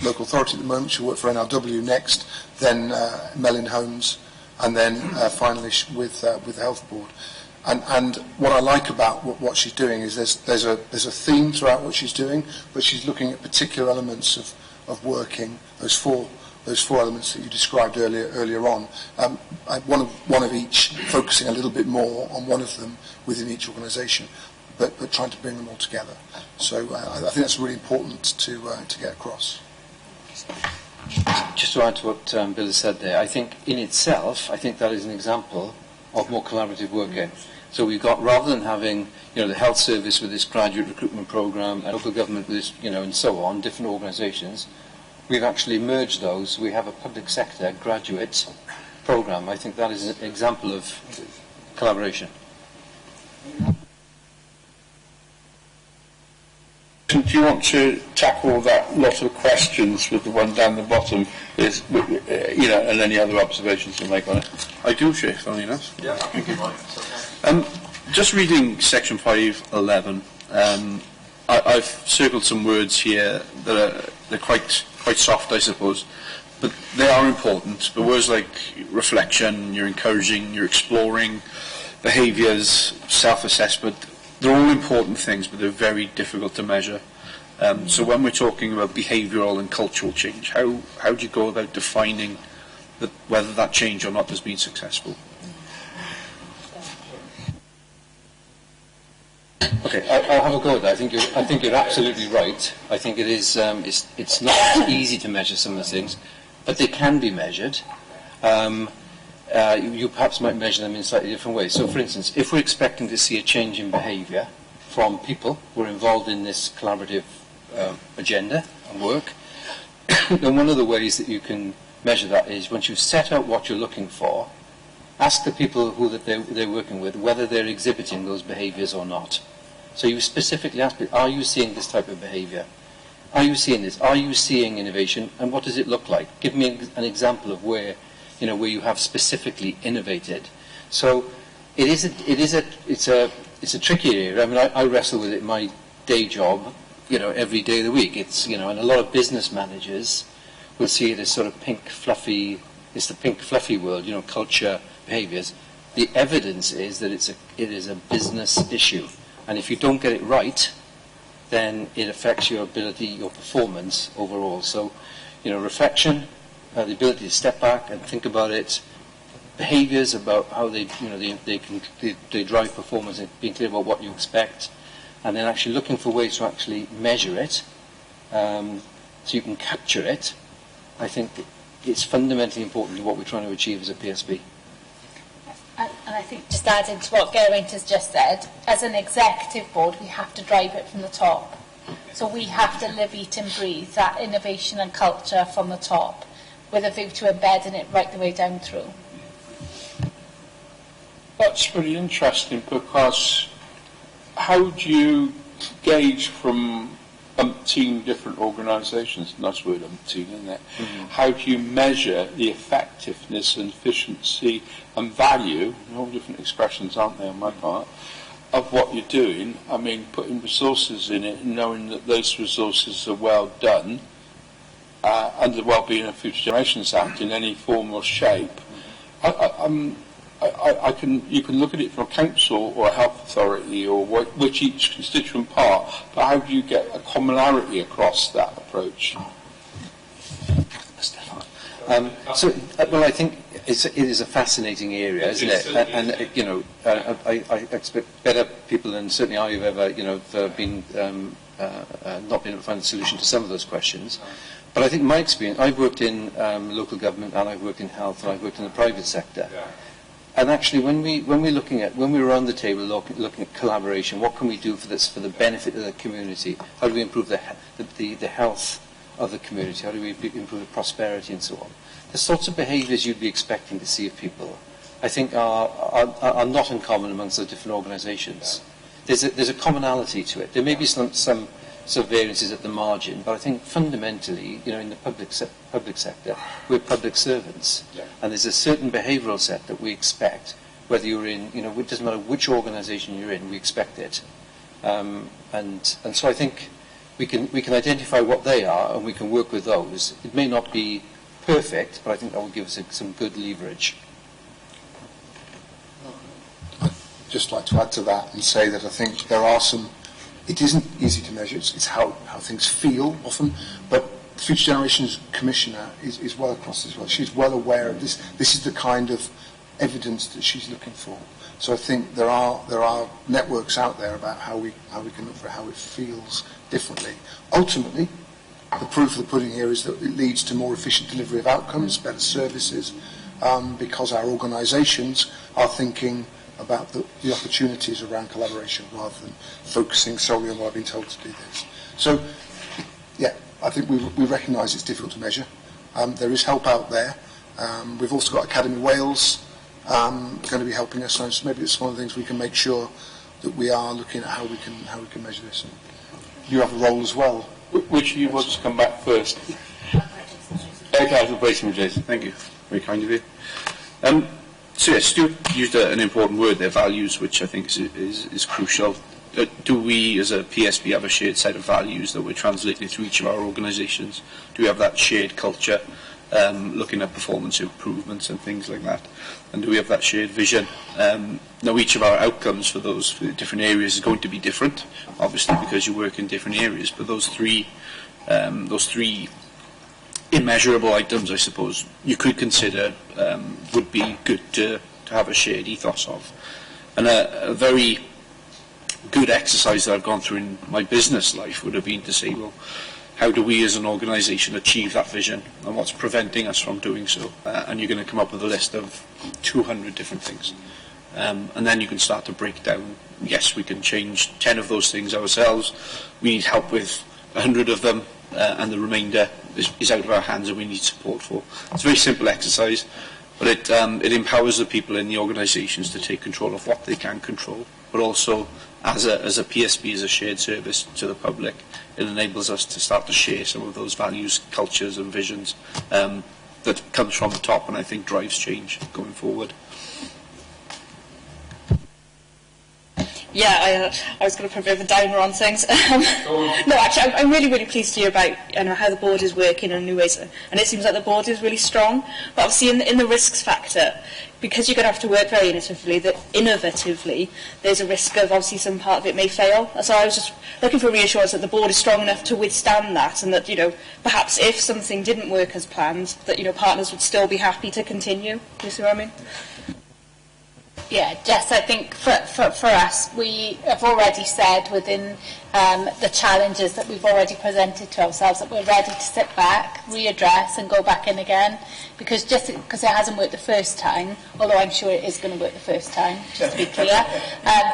Speaker 8: local authority at the moment. She'll work for NRW next, then Mellin Homes, and then finally with the Health Board. And what I like about what she's doing is there's a theme throughout what she's doing, but she's looking at particular elements of working, those four those four elements that you described earlier on. One of each, focusing a little bit more on one of them within each organisation, but trying to bring them all together. So I think that's really important to get across.
Speaker 6: Just to add to what Bill has said there, I think in itself, I think that is an example of more collaborative working. So we've got, rather than having, the health service with this graduate recruitment programme, and local government with this, and so on, different organisations, we've actually merged those. We have a public sector graduate programme. I think that is an example of collaboration.
Speaker 1: Do you want to tackle that lot of questions with the one down the bottom, and any other observations to make on it?
Speaker 10: I do, Chair, funny enough.
Speaker 4: Yeah, thank you.
Speaker 10: Just reading section 511, I've circled some words here that they're quite soft, I suppose, but they are important. But words like reflection, you're encouraging, you're exploring, behaviours, self-assessment, they're all important things, but they're very difficult to measure. So when we're talking about behavioural and cultural change, how do you go about defining whether that change or not has been successful?
Speaker 6: Okay, I'll have a go at that. I think you're absolutely right. I think it is. It's not easy to measure some of the things, but they can be measured. You perhaps might measure them in slightly different ways. So, for instance, if we're expecting to see a change in behaviour from people who are involved in this collaborative agenda and work, then one of the ways that you can measure that is once you've set out what you're looking for, ask the people they're working with whether they're exhibiting those behaviours or not. So you specifically ask people, are you seeing this type of behaviour? Are you seeing this? Are you seeing innovation? And what does it look like? Give me an example of where you have specifically innovated. So it's a tricky area. I mean, I wrestle with it in my day job, every day of the week. It's, and a lot of business managers will see it as sort of pink, fluffy. It's the pink, fluffy world, culture, behaviours. The evidence is that it is a business issue. And if you don't get it right, then it affects your ability, your performance overall. So, reflection, the ability to step back and think about it, behaviours about how they drive performance, and being clear about what you expect, and then actually looking for ways to actually measure it, so you can capture it. I think it's fundamentally important to what we're trying to achieve as a PSB.
Speaker 7: And I think just adding to what Geraint has just said, as an executive board, we have to drive it from the top. So we have to live, eat and breathe that innovation and culture from the top, with a view to embedding it right the way down through.
Speaker 1: That's really interesting, because how do you gauge from umpteen different organisations, nice word umpteen, isn't it? Mm-hmm. How do you measure the effectiveness and efficiency and value, all different expressions, aren't they, on my part, of what you're doing? I mean, putting resources in it and knowing that those resources are well done under the Wellbeing of Future Generations Act in any form or shape. You can look at it from a council or a health authority or which each constituent part, but how do you get a commonality across that approach?
Speaker 6: Well, I think it is a fascinating area, isn't it? And I expect better people than certainly I have ever, been not been able to find a solution to some of those questions. But I think my experience, I've worked in local government, and I've worked in health, and I've worked in the private sector. And actually, when we're around the table looking at collaboration, what can we do for the benefit of the community? How do we improve the health of the community? How do we improve the prosperity and so on? The sorts of behaviours you'd be expecting to see of people, I think, are not uncommon amongst the different organisations. There's a commonality to it. There may be some variances at the margin, but I think fundamentally, in the public sector, we're public servants, and there's a certain behavioural set that we expect, whether you're in, it doesn't matter which organisation you're in, we expect it, and so I think we can identify what they are, and we can work with those. It may not be perfect, but I think that will give us some good leverage.
Speaker 8: I'd just like to add to that and say that I think there are some. It isn't easy to measure. It's how things feel often, but the Future Generations Commissioner is well across this. Well, she's well aware of this. This is the kind of evidence that she's looking for. So I think there are networks out there about how we can look for how it feels differently. Ultimately, the proof of the pudding here is that it leads to more efficient delivery of outcomes, better services, because our organisations are thinking about the opportunities around collaboration rather than focusing solely on what I've been told to do this. So, yeah, I think we recognise it's difficult to measure. There is help out there. We've also got Academy Wales going to be helping us, so maybe it's one of the things we can make sure that we are looking at how we can measure this. And you have a role as well.
Speaker 10: Which of you wants to come back first? Councillor Bracing, Jason. Thank you. Very kind of you. So yes, Stuart used an important word there, values, which I think is crucial. Do we, as a PSB, have a shared set of values that we're translating through each of our organisations? Do we have that shared culture, looking at performance improvements and things like that? And do we have that shared vision? Now, each of our outcomes for those different areas is going to be different, obviously, because you work in different areas. But those three immeasurable items, I suppose, you could consider would be good to have a shared ethos of. And a very good exercise that I've gone through in my business life would have been to say, well, how do we as an organisation achieve that vision, and what's preventing us from doing so? And you're going to come up with a list of 200 different things. And then you can start to break down, yes, we can change 10 of those things ourselves, we need help with 100 of them, and the remainder is out of our hands and we need support for. It's a very simple exercise, but it empowers the people in the organisations to take control of what they can control, but also as a PSB, as a shared service to the public, it enables us to start to share some of those values, cultures and visions that comes from the top, and I think drives change going forward.
Speaker 9: Yeah, I was going to put a bit of a downer on things. No, actually, I'm really, really pleased to hear about how the board is working in new ways, and it seems like the board is really strong. But obviously, in the risks factor, because you're going to have to work very innovatively, there's a risk of obviously some part of it may fail. So I was just looking for reassurance that the board is strong enough to withstand that, and that perhaps if something didn't work as planned, that partners would still be happy to continue. Do you see what I mean?
Speaker 7: Yeah, Jess, I think for us, we have already said within the challenges that we've already presented to ourselves that we're ready to sit back, readdress and go back in again, because just because it hasn't worked the first time, although I'm sure it is going to work the first time, just to be clear,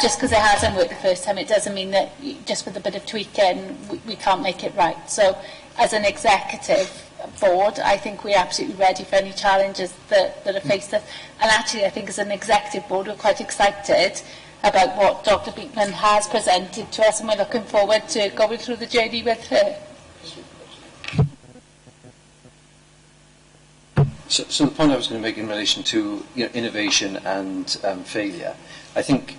Speaker 7: just because it hasn't worked the first time, it doesn't mean that just with a bit of tweaking we can't make it right. So as an executive board, I think we're absolutely ready for any challenges that are faced us. And actually, I think as an executive board, we're quite excited about what Dr. Beekman has presented to us, and we're looking forward to going through the journey with her.
Speaker 6: So the point I was going to make in relation to innovation and failure, I think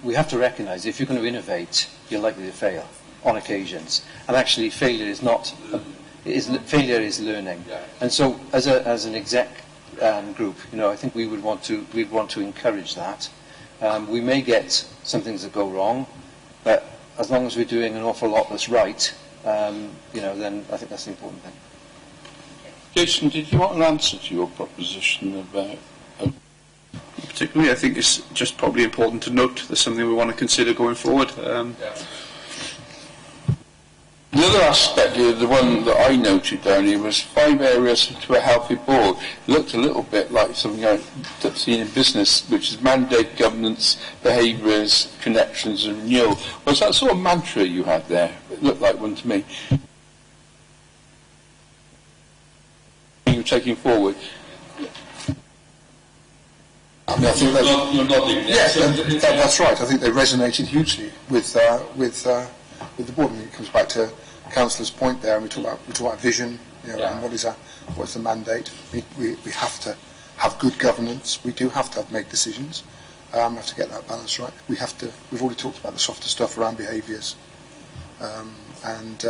Speaker 6: we have to recognise if you're going to innovate, you're likely to fail on occasions, and actually failure is not. Failure is learning, and so as an exec group, I think we'd want to encourage that. We may get some things that go wrong, but as long as we're doing an awful lot that's right, then I think that's the important thing.
Speaker 1: Jason, did you want an answer to your proposition about?
Speaker 10: Particularly, I think it's just probably important to note there's something we want to consider going forward.
Speaker 1: The other aspect, the one that I noted down here, was 5 areas to a healthy board. It looked a little bit like something I've seen in business, which is mandate, governance, behaviours, connections and renewal. Was that sort of mantra you had there? It looked like one to me. You were taking forward.
Speaker 8: I think that's right. I think they resonated hugely with the board. And it comes back to Councillor's point there, and we talk about vision, and what's the mandate. We have to have good governance. We do have to make decisions. We have to get that balance right. We've already talked about the softer stuff around behaviours, and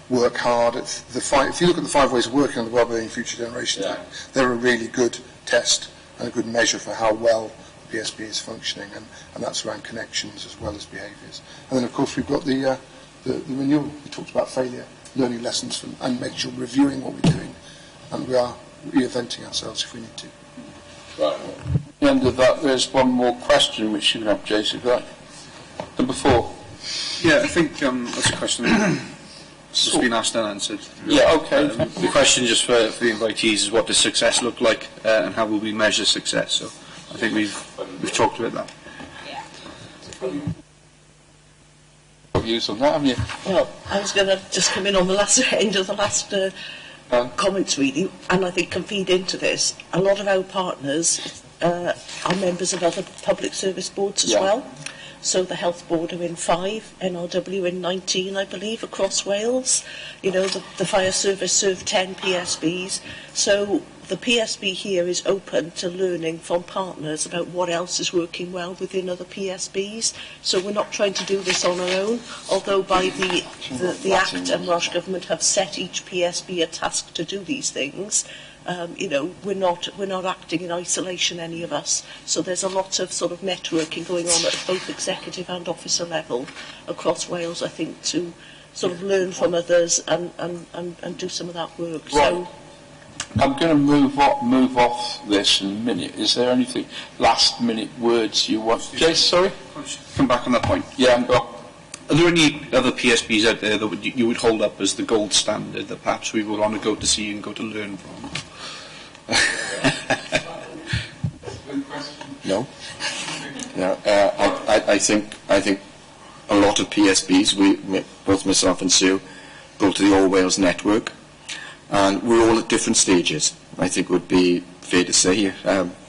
Speaker 8: work hard. If you look at the 5 ways of working on the Wellbeing Future Generations Act, they're a really good test and a good measure for how well the PSB is functioning, and that's around connections as well as behaviours. And then, of course, we've got the renewal. We talked about failure. learning lessons from, and making sure we're reviewing what we're doing, and we are reinventing ourselves if we need to.
Speaker 1: Right. At the end of that, there's one more question which you can have, Jason. Right. Number 4.
Speaker 10: Yeah, I think that's a question that's been asked and answered.
Speaker 1: Yeah, okay.
Speaker 10: The question just for the invitees is, what does success look like, and how will we measure success? So I think we've talked about that.
Speaker 1: Views on that, haven't you?
Speaker 5: Well, I was going to just come in on the last end of the last comments, really, and I think can feed into this. A lot of our partners are members of other public service boards as well. So the Health Board are in 5, NRW in 19, I believe, across Wales. You know, the Fire Service serve 10 PSBs. So the PSB here is open to learning from partners about what else is working well within other PSBs. So we're not trying to do this on our own, although by the Act and Welsh Government have set each PSB a task to do these things. You know, we're not acting in isolation, any of us. So there's a lot of sort of networking going on at both executive and officer level across Wales, I think, to sort of learn from others and do some of that work.
Speaker 1: Right.
Speaker 5: So
Speaker 1: I'm going to move off this in a minute. Is there anything, last minute words you want? Jason, sorry?
Speaker 10: Come back on that point.
Speaker 1: Yeah.
Speaker 10: Are there any other PSBs out there that you would hold up as the gold standard that perhaps we would want to go to see and go to learn from?
Speaker 4: No. No. I think a lot of PSBs, both myself and Sue, go to the All Wales network, and we're all at different stages. I think it would be fair to say,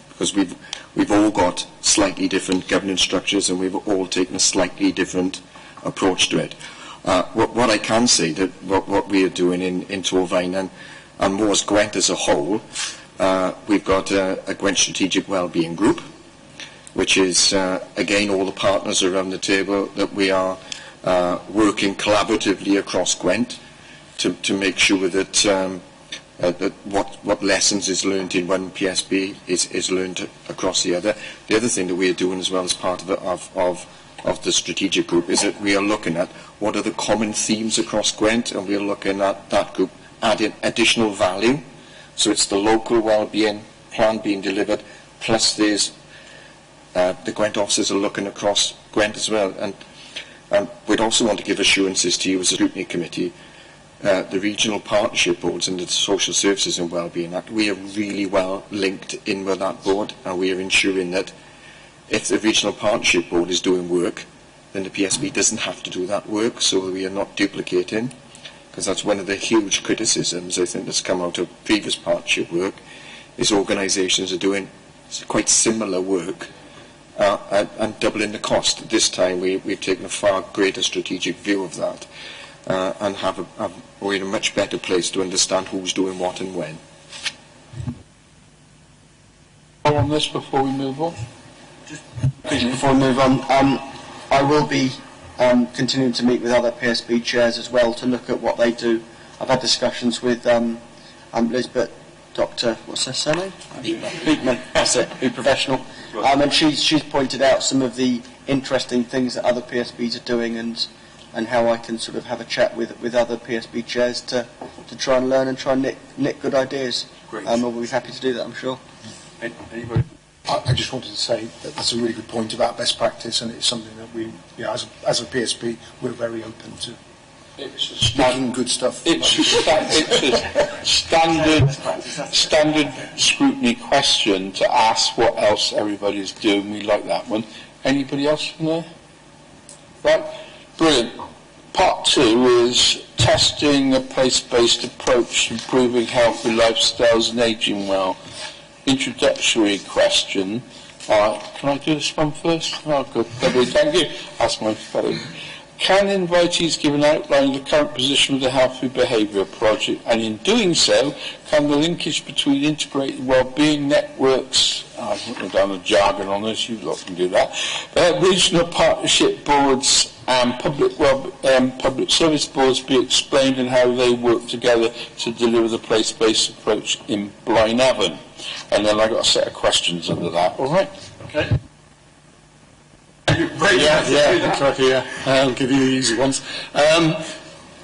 Speaker 4: because we've all got slightly different governance structures, and we've all taken a slightly different approach to it. What I can say that what we are doing in Torfaen and Moors Gwent as a whole, we've got a Gwent Strategic Wellbeing Group, which is again all the partners around the table that we are working collaboratively across Gwent to make sure that that what lessons is learned in one PSB is learned across the other. The other thing that we are doing as well as part of the strategic group is that we are looking at what are the common themes across Gwent, and we are looking at that group adding additional value. So it's the local wellbeing plan being delivered, plus there's the Gwent officers are looking across Gwent as well. And we'd also want to give assurances to you as a scrutiny committee, the regional partnership boards and the Social Services and Wellbeing Act. We are really well linked in with that board, and we are ensuring that if the regional partnership board is doing work, then the PSB doesn't have to do that work, so we are not duplicating, because that's one of the huge criticisms I think that's come out of previous partnership work, is organisations are doing quite similar work and doubling the cost. This time we've taken a far greater strategic view of that, and we're in a much better place to understand who's doing what and when.
Speaker 1: On this before we move on?
Speaker 2: Before we move on, I will be continuing to meet with other PSB chairs as well to look at what they do. I've had discussions with Lisbeth, Dr. what's her surname? Beekman, that's it, who's professional. And she's pointed out some of the interesting things that other PSBs are doing, and how I can sort of have a chat with other PSB chairs to try and learn and try and nick good ideas.
Speaker 10: Great.
Speaker 2: We'll be happy to do that, I'm sure.
Speaker 10: Anybody?
Speaker 8: I just wanted to say that that's a really good point about best practice, and it's something that we, as a PSB, we're very open to.
Speaker 1: It's
Speaker 8: making good stuff.
Speaker 1: It's a standard scrutiny question to ask what else everybody's doing. We like that one. Anybody else from there? Right, brilliant. Part 2 is testing a place-based approach to improving healthy lifestyles and ageing well. Introductory question. Can I do this one first? Oh, good. Lovely. Thank you. That's my phone. Can invitees give an outline of the current position of the Healthy Behaviour Project, and in doing so, can the linkage between integrated wellbeing networks, I wouldn't have done a jargon on this, you lot can do that, regional partnership boards and public service boards be explained and how they work together to deliver the place-based approach in Blaenavon? And then I've got a set of questions under that, all right?
Speaker 3: Okay. Yeah. I'll give you the easy ones.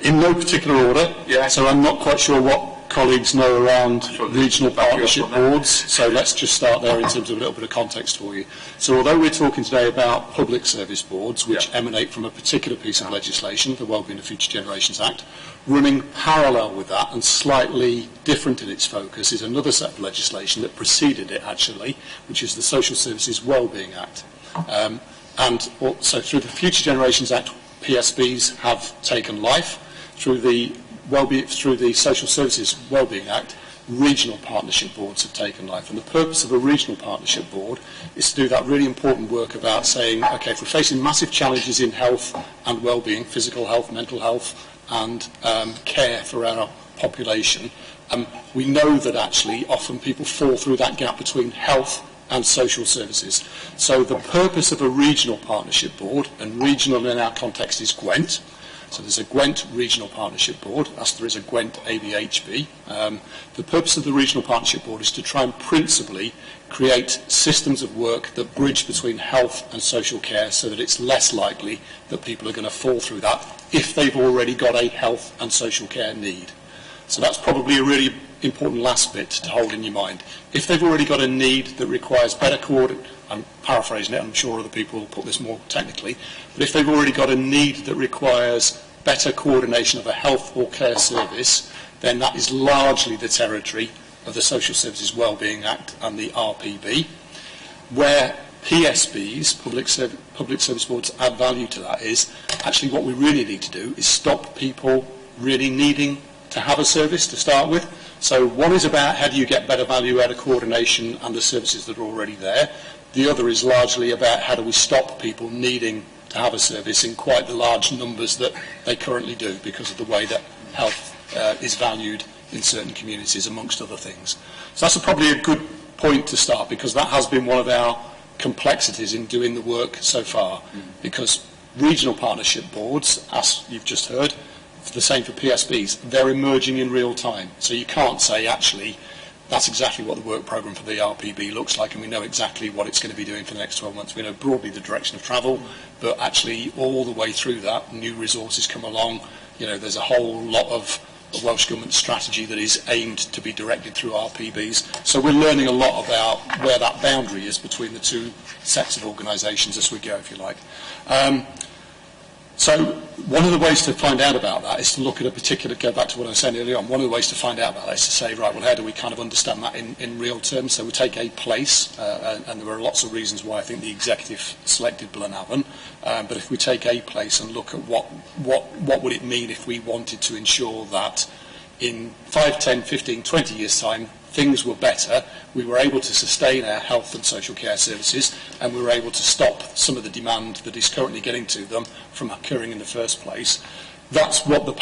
Speaker 3: In no particular order, so I'm not quite sure what colleagues know around regional partnership boards, so let's just start there in terms of a little bit of context for you. So although we're talking today about public service boards, which emanate from a particular piece of legislation, the Wellbeing of Future Generations Act, running parallel with that and slightly different in its focus is another set of legislation that preceded it actually, which is the Social Services Wellbeing Act. And so through the Future Generations Act, PSBs have taken life. Through the Social Services Wellbeing Act, regional partnership boards have taken life. And the purpose of a regional partnership board is to do that really important work about saying, okay, if we're facing massive challenges in health and wellbeing, physical health, mental health, and care for our population, we know that actually often people fall through that gap between health and social services. So the purpose of a regional partnership board, and regional in our context is Gwent, so there's a Gwent Regional Partnership Board, as there is a Gwent ABHB. The purpose of the Regional Partnership Board is to try and principally create systems of work that bridge between health and social care so that it's less likely that people are going to fall through that if they've already got a health and social care need. So that's probably a really important last bit to hold in your mind. If they've already got a need that requires better coordination, I'm paraphrasing it, I'm sure other people will put this more technically, but if they've already got a need that requires better coordination of a health or care service, then that is largely the territory of the Social Services Wellbeing Act and the RPB. Where PSBs, public service boards, add value to that is actually what we really need to do is stop people really needing to have a service to start with. So one is about how do you get better value out of coordination and the services that are already there. The other is largely about how do we stop people needing to have a service in quite the large numbers that they currently do because of the way that health is valued in certain communities, amongst other things. So that's probably a good point to start, because that has been one of our complexities in doing the work so far, because regional partnership boards, as you've just heard, the same for PSBs, they're emerging in real time. So you can't say actually that's exactly what the work programme for the RPB looks like and we know exactly what it's going to be doing for the next 12 months. We know broadly the direction of travel, but actually all the way through that, new resources come along. You know, there's a whole lot of Welsh Government strategy that is aimed to be directed through RPBs. So we're learning a lot about where that boundary is between the two sets of organisations as we go, if you like. So one of the ways to find out about that is to look at a particular, go back to what I was saying earlier on, one of the ways to find out about that is to say, right, well, how do we kind of understand that in real terms? So we take a place, and there are lots of reasons why I think the executive selected Blaenavon, but if we take a place and look at what would it mean if we wanted to ensure that in 5, 10, 15, 20 years' time, things were better, we were able to sustain our health and social care services, and we were able to stop some of the demand that is currently getting to them from occurring in the first place. That's what the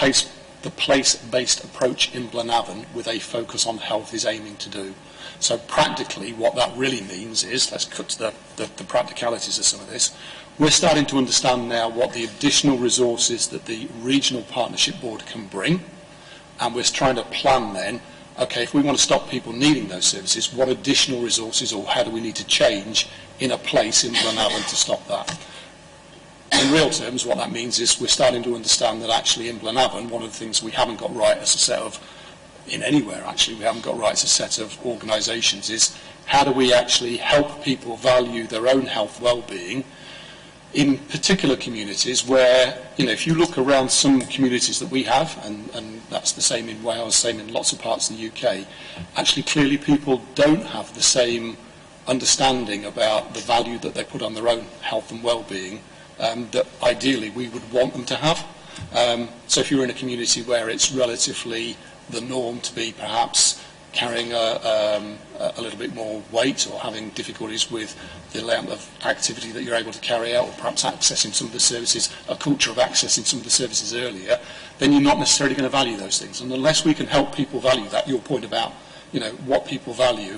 Speaker 3: place-based approach in Blaenavon with a focus on health is aiming to do. So practically what that really means is, let's cut to the practicalities of some of this, we're starting to understand now what the additional resources that the Regional Partnership Board can bring, and we're trying to plan then, okay, if we want to stop people needing those services, what additional resources or how do we need to change in a place in Blaenavon to stop that? In real terms, what that means is we're starting to understand that actually in Blaenavon, one of the things we haven't got right as a set of, in anywhere actually, we haven't got right as a set of organisations is how do we actually help people value their own health well-being in particular communities where, you know, if you look around some communities that we have, and that's the same in Wales, same in lots of parts of the UK, actually clearly people don't have the same understanding about the value that they put on their own health and well-being that ideally we would want them to have. So if you're in a community where it's relatively the norm to be perhaps carrying a little bit more weight or having difficulties with the amount of activity that you're able to carry out, or perhaps accessing some of the services, a culture of accessing some of the services earlier, then you're not necessarily going to value those things. And unless we can help people value that, your point about, you know, what people value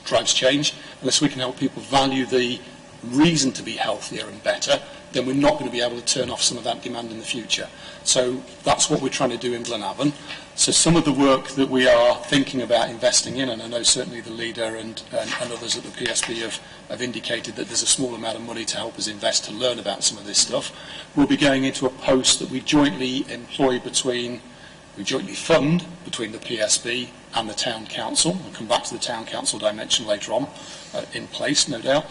Speaker 3: drives change. Unless we can help people value the reason to be healthier and better, then we're not going to be able to turn off some of that demand in the future. So that's what we're trying to do in Glenavon. So some of the work that we are thinking about investing in, and I know certainly the leader and others at the PSB have indicated that there's a small amount of money to help us invest to learn about some of this stuff. We'll be going into a post that we jointly fund between the PSB and the Town Council. We'll come back to the Town Council dimension later on, in place, no doubt.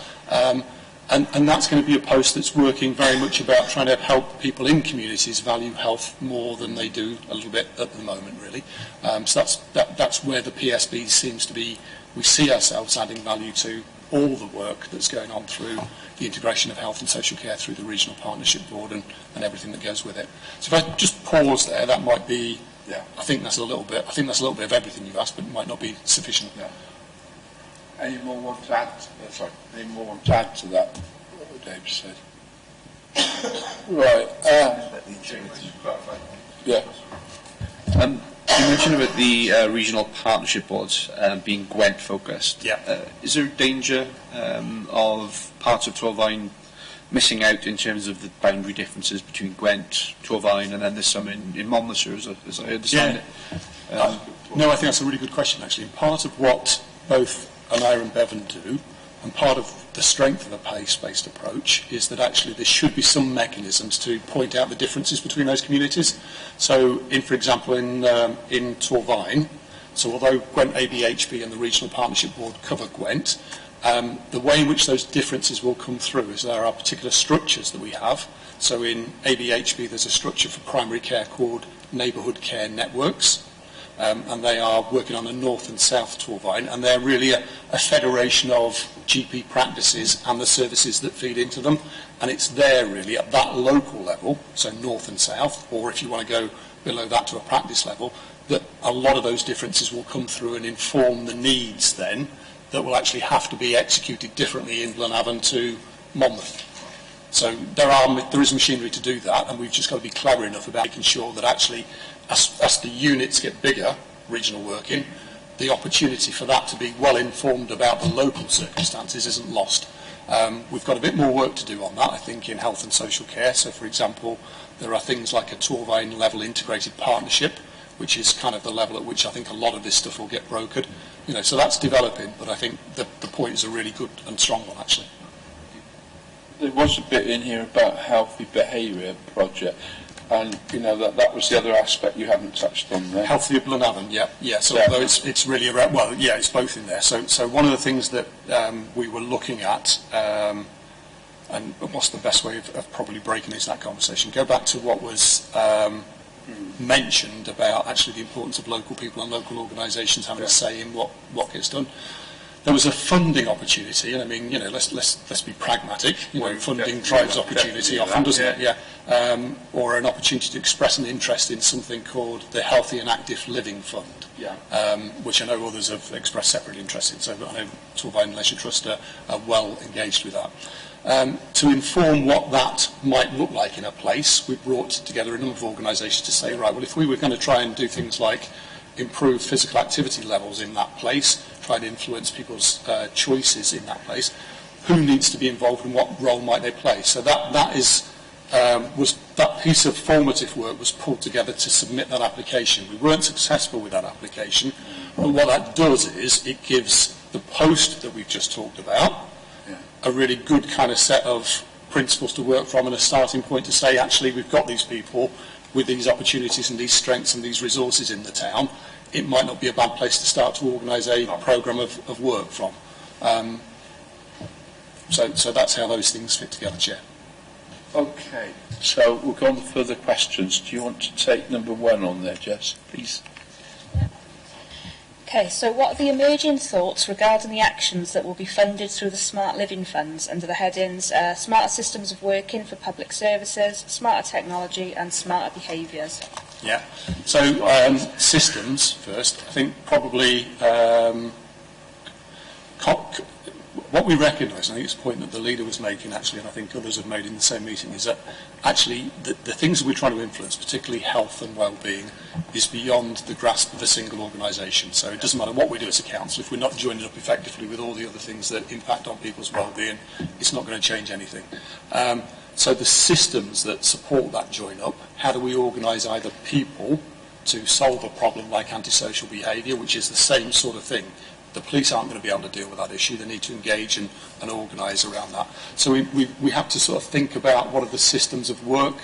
Speaker 3: And that's going to be a post that's working very much about trying to help people in communities value health more than they do a little bit at the moment, really. So that's where the PSB seems to be. We see ourselves adding value to all the work that's going on through the integration of health and social care through the Regional Partnership Board and everything that goes with it. So if I just pause there, that might be. Yeah. I think that's a little bit of everything you've asked, but it might not be sufficient.
Speaker 1: Yeah. Any more want to add? Any more want to add to that? What Dave said. Right. Yeah.
Speaker 10: You mentioned about the regional partnership boards being Gwent focused.
Speaker 3: Yeah.
Speaker 10: Is there a danger of parts of Torfaen missing out in terms of the boundary differences between Gwent, Torfaen, and then there's some in Monmouthshire, as I understand it?
Speaker 3: No, I think that's a really good question, actually. Part of what both Aneurin and Bevan do, and part of the strength of a PACE-based approach, is that actually there should be some mechanisms to point out the differences between those communities. So, for example, in Torfaen, so although Gwent ABHB and the Regional Partnership Board cover Gwent, the way in which those differences will come through is there are particular structures that we have. So in ABHB there's a structure for primary care called Neighbourhood Care Networks, and they are working on the North and South Torfaen, and they're really a federation of GP practices and the services that feed into them, and it's there really at that local level, so North and South, or if you want to go below that to a practice level, that a lot of those differences will come through and inform the needs then that will actually have to be executed differently in Glenavon to Monmouth. So there is machinery to do that, and we've just got to be clever enough about making sure that actually, as the units get bigger, regional working, the opportunity for that to be well informed about the local circumstances isn't lost. We've got a bit more work to do on that, I think, in health and social care. So, for example, there are things like a Torfaen level integrated partnership, which is kind of the level at which I think a lot of this stuff will get brokered. So that's developing, but I think the point is a really good and strong one, actually.
Speaker 1: There was a bit in here about healthy behaviour project, and that was the other aspect you haven't touched on there.
Speaker 3: Healthy Glenavon, yeah. So although it's really around, it's both in there. So one of the things that we were looking at, and what's the best way of probably breaking into that conversation? Go back to what was mentioned about actually the importance of local people and local organisations having a say in what gets done. There was a funding opportunity, and I mean, let's be pragmatic. Funding drives opportunity often, doesn't it? Yeah. Or an opportunity to express an interest in something called the Healthy and Active Living Fund, which I know others have expressed separate interest in. So I know Torfaen Leisure Trust are well engaged with that. To inform what that might look like in a place, we brought together a number of organisations to say, right, well, if we were going to try and do things like improve physical activity levels in that place, try and influence people's choices in that place, who needs to be involved and what role might they play? So that piece of formative work was pulled together to submit that application. We weren't successful with that application, but what that does is it gives the post that we've just talked about a really good kind of set of principles to work from and a starting point to say, actually, we've got these people with these opportunities and these strengths and these resources in the town. It might not be a bad place to start to organise a programme of work from. So that's how those things fit together, Chair.
Speaker 1: Okay, so we'll go on to further questions. Do you want to take number 1 on there, Jess, please?
Speaker 9: Okay, so what are the emerging thoughts regarding the actions that will be funded through the Smart Living Funds under the headings Smarter Systems of Working for Public Services, Smarter Technology and Smarter Behaviours?
Speaker 3: Yeah, so systems first. I think probably what we recognise, I think it's a point that the leader was making actually, and I think others have made in the same meeting, is that actually the things that we're trying to influence, particularly health and well-being, is beyond the grasp of a single organisation. So it doesn't matter what we do as a council, if we're not joining up effectively with all the other things that impact on people's well-being, it's not going to change anything. So the systems that support that join up, how do we organise either people to solve a problem like antisocial behaviour, which is the same sort of thing. The police aren't going to be able to deal with that issue. They need to engage and organise around that. So we have to sort of think about what are the systems of work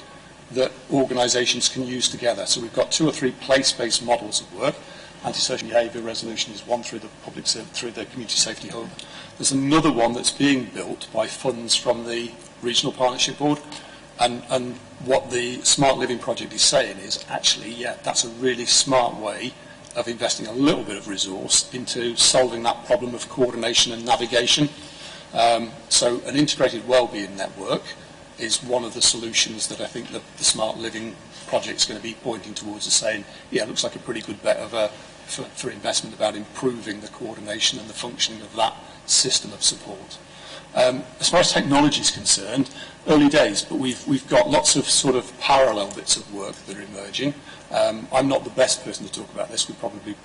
Speaker 3: that organisations can use together. So we've got 2 or 3 place-based models of work. Antisocial behaviour resolution is one through the through the Community Safety Hub. There's another one that's being built by funds from the Regional Partnership Board. And what the Smart Living project is saying is, actually, yeah, that's a really smart way of investing a little bit of resource into solving that problem of coordination and navigation. So an integrated wellbeing network is one of the solutions that I think the Smart Living project is going to be pointing towards, as saying, yeah, it looks like a pretty good bet of for investment about improving the coordination and the functioning of that system of support. As far as technology is concerned, early days, but we've got lots of sort of parallel bits of work that are emerging. I'm not the best person to talk about this. We probably,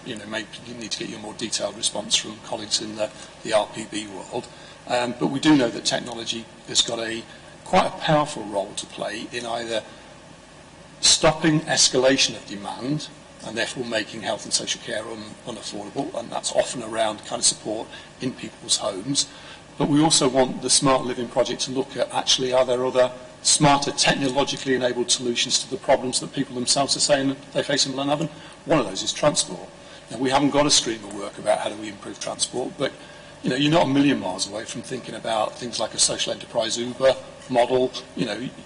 Speaker 3: maybe need to get you a more detailed response from colleagues in the RPB world. But we do know that technology has got quite a powerful role to play in either stopping escalation of demand and therefore making health and social care unaffordable, and that's often around kind of support in people's homes. But we also want the Smart Living project to look at, actually, are there other smarter, technologically enabled solutions to the problems that people themselves are saying they face in Blenavon? One of those is transport. Now, we haven't got a stream of work about how do we improve transport, but you're not a million miles away from thinking about things like a social enterprise Uber model,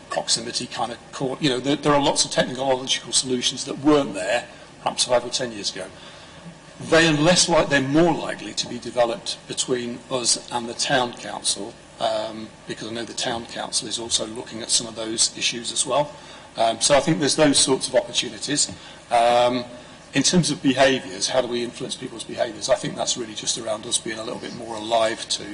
Speaker 3: proximity kind of core. There are lots of technological solutions that weren't there perhaps 5 or 10 years ago. They're more likely to be developed between us and the town council, because I know the town council is also looking at some of those issues as well. So I think there's those sorts of opportunities. In terms of behaviours, how do we influence people's behaviours? I think that's really just around us being a little bit more alive to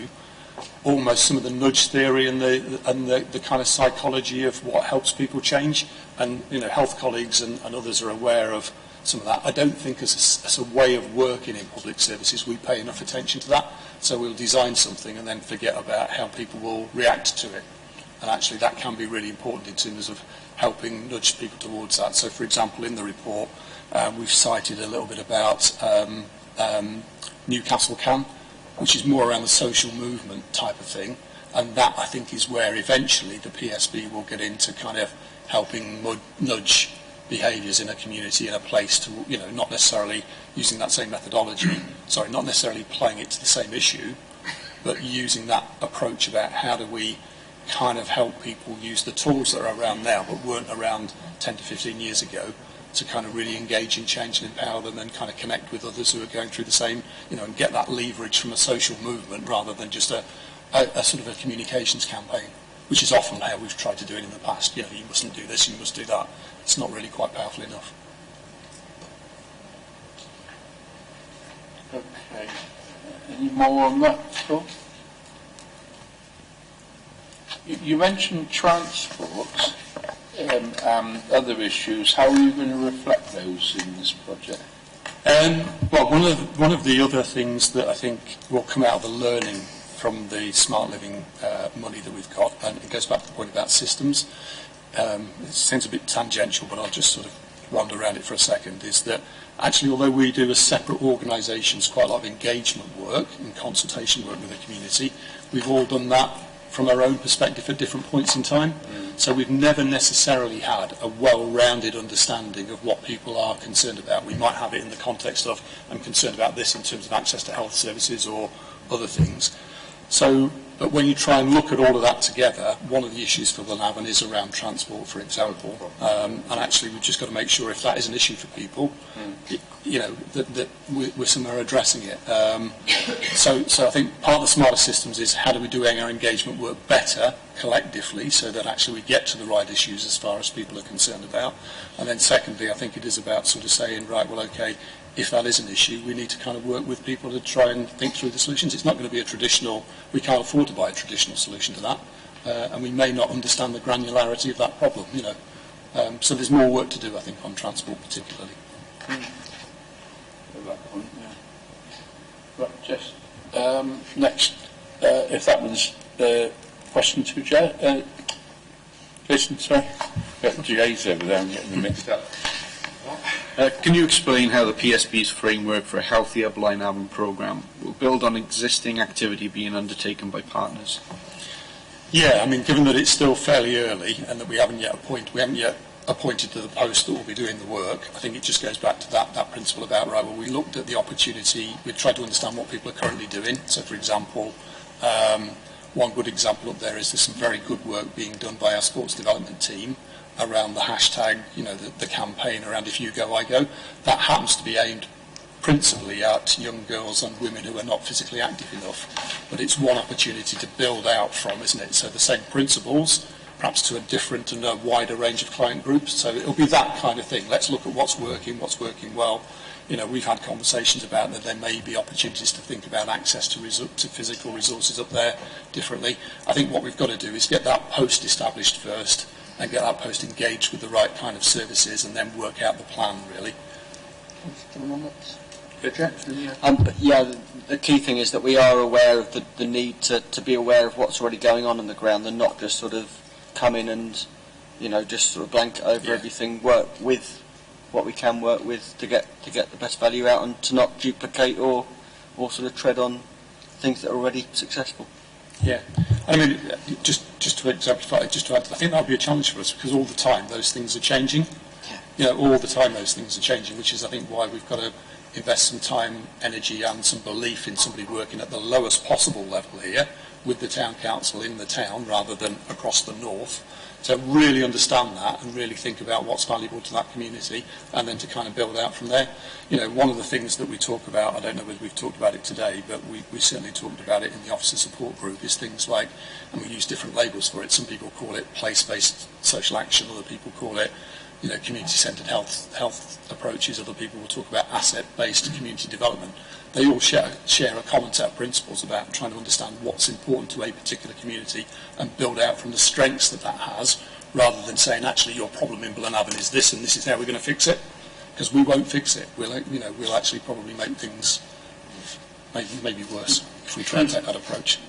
Speaker 3: almost some of the nudge theory and the kind of psychology of what helps people change. And health colleagues and others are aware of some of that. I don't think as a way of working in public services we pay enough attention to that. So we'll design something and then forget about how people will react to it. And actually that can be really important in terms of helping nudge people towards that. So for example, in the report, we've cited a little bit about Newcastle Can, which is more around the social movement type of thing. And that, I think, is where eventually the PSB will get into kind of helping nudge behaviours in a community, in a place to, not necessarily using that same methodology, not necessarily playing it to the same issue, but using that approach about how do we kind of help people use the tools that are around now but weren't around 10 to 15 years ago to kind of really engage in change and empower them and kind of connect with others who are going through the same, and get that leverage from a social movement rather than just a sort of a communications campaign, which is often how we've tried to do it in the past. You mustn't do this, you must do that. It's not really quite powerful enough.
Speaker 1: Okay. Any more on that, Phil? You mentioned transport and other issues. How are you going to reflect those in this project?
Speaker 3: Well, one of the other things that I think will come out of the learning from the Smart Living money that we've got, and it goes back to the point about systems, it seems a bit tangential, but I'll just sort of wander around it for a second, is that actually, although we do as separate organisations quite a lot of engagement work and consultation work with the community, we've all done that from our own perspective at different points in time. So we've never necessarily had a well-rounded understanding of what people are concerned about. We might have it in the context of, I'm concerned about this in terms of access to health services or other things. So, but when you try and look at all of that together, one of the issues for Blenavon is around transport, for example. And actually, we've just got to make sure if that is an issue for people, that we're somewhere addressing it. So I think part of the smarter systems is how do we do our engagement work better collectively so that actually we get to the right issues as far as people are concerned about. And then secondly, I think it is about sort of saying, right, well, okay, if that is an issue, we need to kind of work with people to try and think through the solutions. It's not going to be a traditional, we can't afford to buy a traditional solution to that, and we may not understand the granularity of that problem, So there's more work to do, I think, on transport particularly.
Speaker 1: That point, yeah. Right, Jess. Next, if that was question to
Speaker 10: Listen, sorry. Got GAs over there, I'm getting them mixed up. Can you explain how the PSB's framework for a healthier Blaenavon programme will build on existing activity being undertaken by partners?
Speaker 3: Yeah, I mean, given that it's still fairly early and that we haven't yet appointed to the post that will be doing the work, I think it just goes back to that principle about, right, well, we looked at the opportunity, we tried to understand what people are currently doing. So, for example, one good example up there is there's some very good work being done by our sports development team around the hashtag, the campaign around If You Go, I Go. That happens to be aimed principally at young girls and women who are not physically active enough. But it's one opportunity to build out from, isn't it? So the same principles, perhaps to a different and a wider range of client groups. So it'll be that kind of thing. Let's look at what's working well. We've had conversations about that there may be opportunities to think about access to physical resources up there differently. I think what we've got to do is get that post established first and get that post engaged with the right kind of services and then work out the plan, really.
Speaker 2: The key thing is that we are aware of the need to be aware of what's already going on the ground and not just sort of come in and, just sort of blanket over everything, work with what we can work with to get the best value out and to not duplicate or sort of tread on things that are already successful.
Speaker 3: Yeah, I mean, just to exemplify, I think that would be a challenge for us because all the time those things are changing. All the time those things are changing, which is, I think, why we've got to invest some time, energy and some belief in somebody working at the lowest possible level here with the town council in the town rather than across the north, to really understand that and really think about what's valuable to that community and then to kind of build out from there. One of the things that we talk about, I don't know whether we've talked about it today, but we certainly talked about it in the officer support group, is things like, and we use different labels for it, some people call it place-based social action, other people call it community-centred health approaches, other people will talk about asset-based community development. They all share a common set of principles about trying to understand what's important to a particular community and build out from the strengths that has, rather than saying, actually, your problem in Blaenavon is this and this is how we're going to fix it, because we won't fix it. We'll actually probably make things maybe worse if we try and take that approach.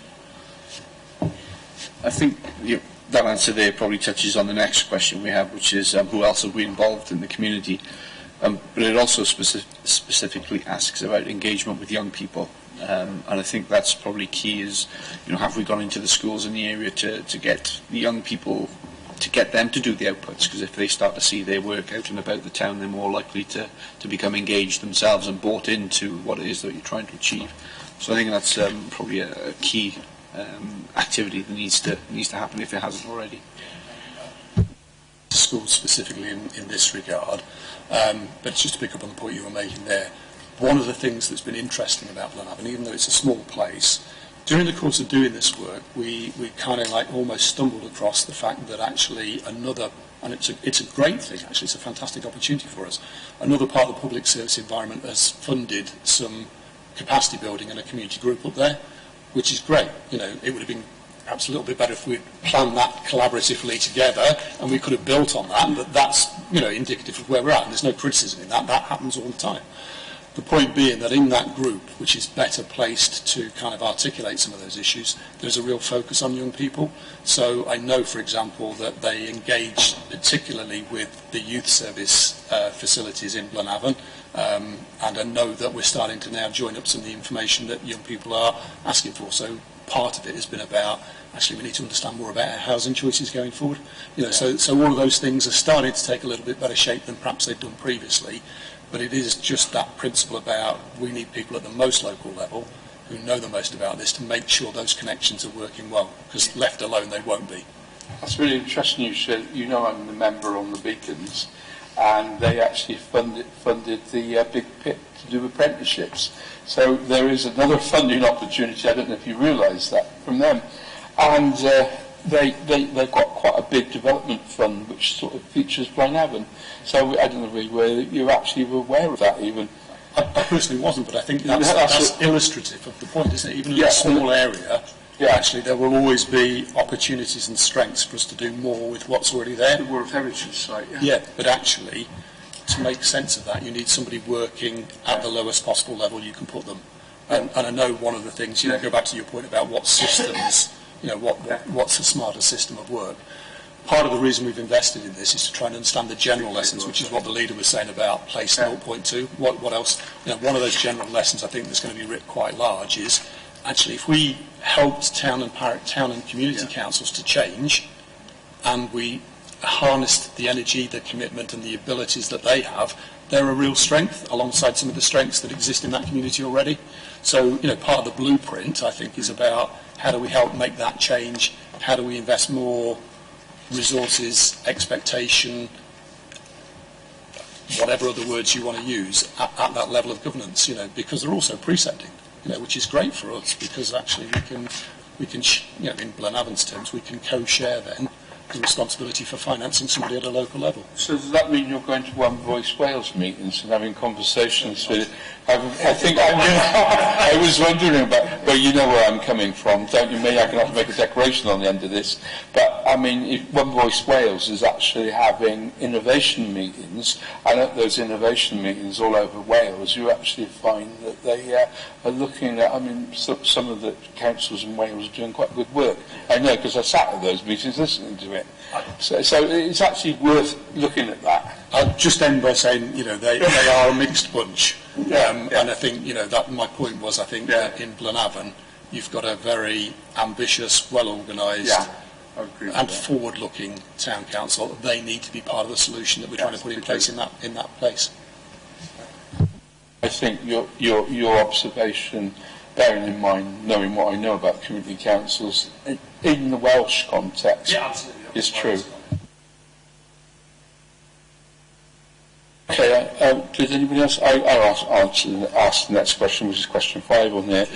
Speaker 10: I think that answer there probably touches on the next question we have, which is who else have we involved in the community? But it also specifically asks about engagement with young people. And I think that's probably key is, have we gone into the schools in the area to get the young people, to get them to do the outputs? Because if they start to see their work out and about the town, they're more likely to become engaged themselves and bought into what it is that you're trying to achieve. So I think that's probably a key activity that needs to happen if it hasn't already.
Speaker 3: Schools specifically in this regard, but just to pick up on the point you were making there, one of the things that's been interesting about Blaenavon, even though it's a small place, during the course of doing this work, we kind of like almost stumbled across the fact that actually another, and it's a great thing actually, it's a fantastic opportunity for us, another part of the public service environment has funded some capacity building and a community group up there, which is great. It would have been perhaps a little bit better if we'd planned that collaboratively together and we could have built on that, but that's indicative of where we're at, and there's no criticism in that. That happens all the time. The point being that in that group, which is better placed to kind of articulate some of those issues, there's a real focus on young people. So I know, for example, that they engage particularly with the youth service facilities in Blaenavon, and I know that we're starting to now join up some of the information that young people are asking for. So part of it has been about, actually, we need to understand more about our housing choices going forward. So all of those things are starting to take a little bit better shape than perhaps they've done previously. But it is just that principle about we need people at the most local level who know the most about this to make sure those connections are working well, because left alone they won't be.
Speaker 1: That's really interesting you said. I'm the member on the Beacons, and they actually funded the Big Pit to do apprenticeships. So there is another funding opportunity, I don't know if you realise that, from them. And they've got quite a big development fund which sort of features Blaenavon. So I don't know really whether you're actually aware of that even.
Speaker 3: I personally wasn't, but I think that's illustrative of the point, isn't it? Even in a small area, actually there will always be opportunities and strengths for us to do more with what's already there.
Speaker 1: The World Heritage Site,
Speaker 3: Yeah, but actually, to make sense of that, you need somebody working at the lowest possible level you can put them. And I know one of the things, go back to your point about what systems, what's a smarter system of work. part of the reason we've invested in this is to try and understand the general lessons, which is what the leader was saying about place 0.2. What else? One of those general lessons I think that's going to be writ quite large is actually if we helped town and community councils to change, and we harnessed the energy, the commitment and the abilities that they have, they're a real strength alongside some of the strengths that exist in that community already. So, part of the blueprint, I think, is about how do we help make that change, how do we invest more resources, expectation, whatever other words you want to use, at that level of governance, because they're also precepting, which is great for us because actually we can in Blenavon's terms, we can co-share then the responsibility for financing somebody at a local level.
Speaker 1: So does that mean you're going to One Voice Wales meetings and having conversations with... I was wondering about... Well, you know where I'm coming from, don't you? Maybe I can have to make a declaration on the end of this. But, I mean, if One Voice Wales is actually having innovation meetings, and at those innovation meetings all over Wales, you actually find that they are looking at... I mean, some of the councils in Wales are doing quite good work. I know, because I sat at those meetings listening to it. So it's actually worth looking at that.
Speaker 3: I'll just end by saying, they are a mixed bunch. And I think, that my point was, I think that in Blenavon, you've got a very ambitious, well-organised and forward-looking town council. They need to be part of the solution that we're trying to put in place in that place.
Speaker 1: I think your observation, bearing in mind, knowing what I know about community councils, in the Welsh context, is true. Okay, does anybody else? I'll ask the next question, which is question 5 on there.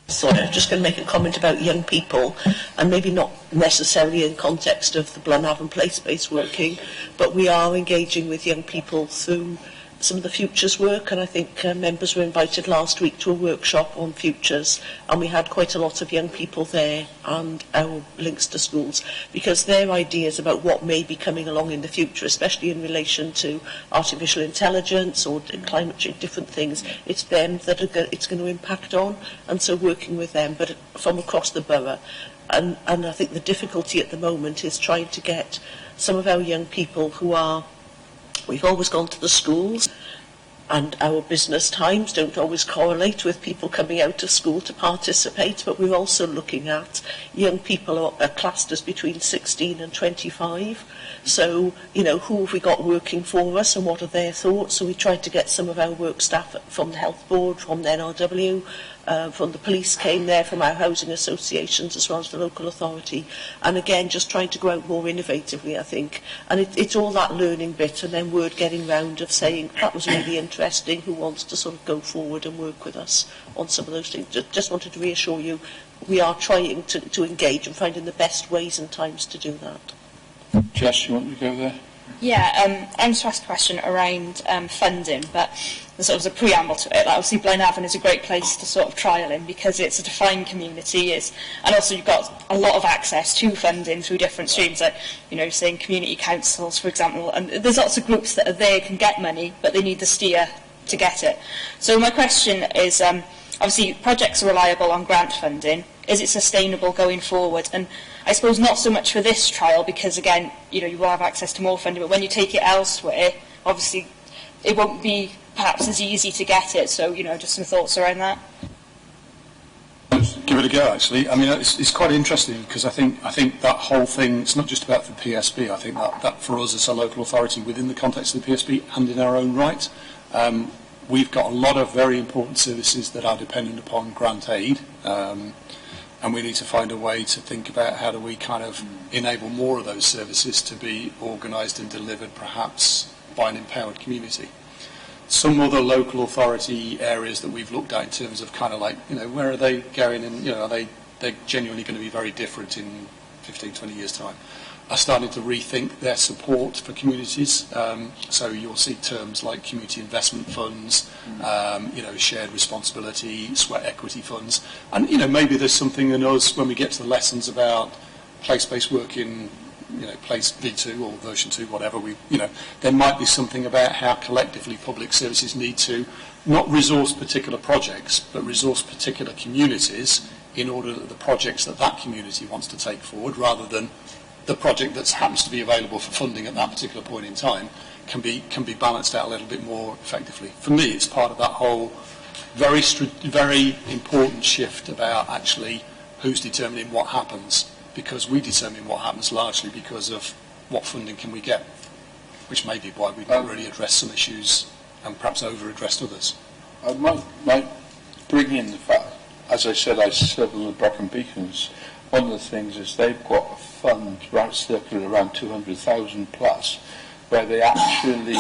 Speaker 5: Sorry, I'm just going to make a comment about young people, and maybe not necessarily in context of the Blenavon place-based working, but we are engaging with young people through some of the futures work, and I think members were invited last week to a workshop on futures, and we had quite a lot of young people there and our links to schools, because their ideas about what may be coming along in the future, especially in relation to artificial intelligence or climate change, different things, it's them that it's going to impact on, and so working with them, but from across the borough. And I think the difficulty at the moment is trying to get some of our young people who are... We've always gone to the schools, and our business times don't always correlate with people coming out of school to participate, but we're also looking at young people who are classed as between 16 and 25. So, who have we got working for us and what are their thoughts? So we tried to get some of our work staff from the Health Board, from the NRW, from the police came there, from our housing associations as well as the local authority, and again just trying to go out more innovatively, I think, and it's all that learning bit and then word getting round of saying that was really interesting, who wants to sort of go forward and work with us on some of those things. Just wanted to reassure you we are trying to engage and finding the best ways and times to do that.
Speaker 1: Jess, you want to go there?
Speaker 9: Yeah, I'm just asked a question around funding, but there's sort of a preamble to it. Like, obviously, Blenavon is a great place to sort of trial in because it's a defined community, and also you've got a lot of access to funding through different streams, like, saying community councils, for example, and there's lots of groups that are there, can get money, but they need the steer to get it. So my question is, obviously, projects are reliable on grant funding. Is it sustainable going forward? And I suppose not so much for this trial because, again, you will have access to more funding, but when you take it elsewhere, obviously, it won't be perhaps as easy to get it. So, just some thoughts around that.
Speaker 3: Let's give it a go, actually. I mean, it's quite interesting because I think that whole thing, it's not just about the PSB. I think that for us as a local authority within the context of the PSB and in our own right, we've got a lot of very important services that are dependent upon grant aid. And we need to find a way to think about how do we kind of enable more of those services to be organised and delivered perhaps by an empowered community. Some other local authority areas that we've looked at in terms of kind of like, where are they going and, are they're genuinely going to be very different in 15, 20 years' time, are starting to rethink their support for communities. So you'll see terms like community investment funds, shared responsibility, sweat equity funds. And, maybe there's something in us when we get to the lessons about place-based work in, place V2 or version 2, whatever, there might be something about how collectively public services need to not resource particular projects, but resource particular communities in order that the projects that that community wants to take forward, rather than the project that happens to be available for funding at that particular point in time, can be balanced out a little bit more effectively. For me, it's part of that whole very important shift about actually who's determining what happens, because we determine what happens largely because of what funding can we get, which may be why we've not really addressed some issues and perhaps over-addressed others.
Speaker 1: I might bring in the fact, as I said, I serve on the Brecon Beacons. One of the things is they've got a fund circling around 200,000 plus, where they actually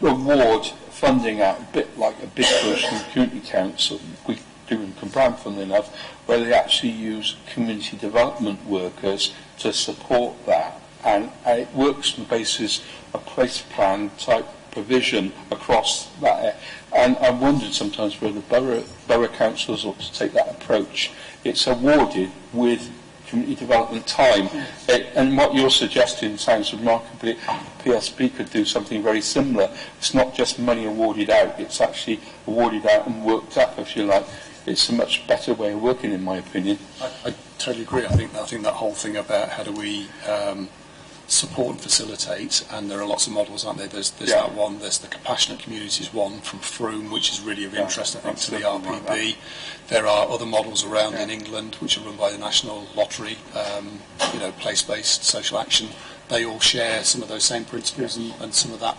Speaker 1: reward funding out a bit like a big push from Community Council, we do in Cwmbran, funnily enough, where they actually use community development workers to support that, and it works on the basis of place plan type provision across that. And I wondered sometimes whether borough councils ought to take that approach. It's awarded with community development time, and what you're suggesting sounds remarkably. PSB could do something very similar. It's not just money awarded out, it's actually awarded out and worked up, if you like. It's a much better way of working, in my opinion.
Speaker 3: I totally agree. I think that whole thing about how do we support and facilitate, and there are lots of models, aren't there? There's that one, there's the Compassionate Communities one from Froome, which is really of interest, I think, to the RPB. There are other models around in England, which are run by the National Lottery, place-based social action. They all share some of those same principles and some of that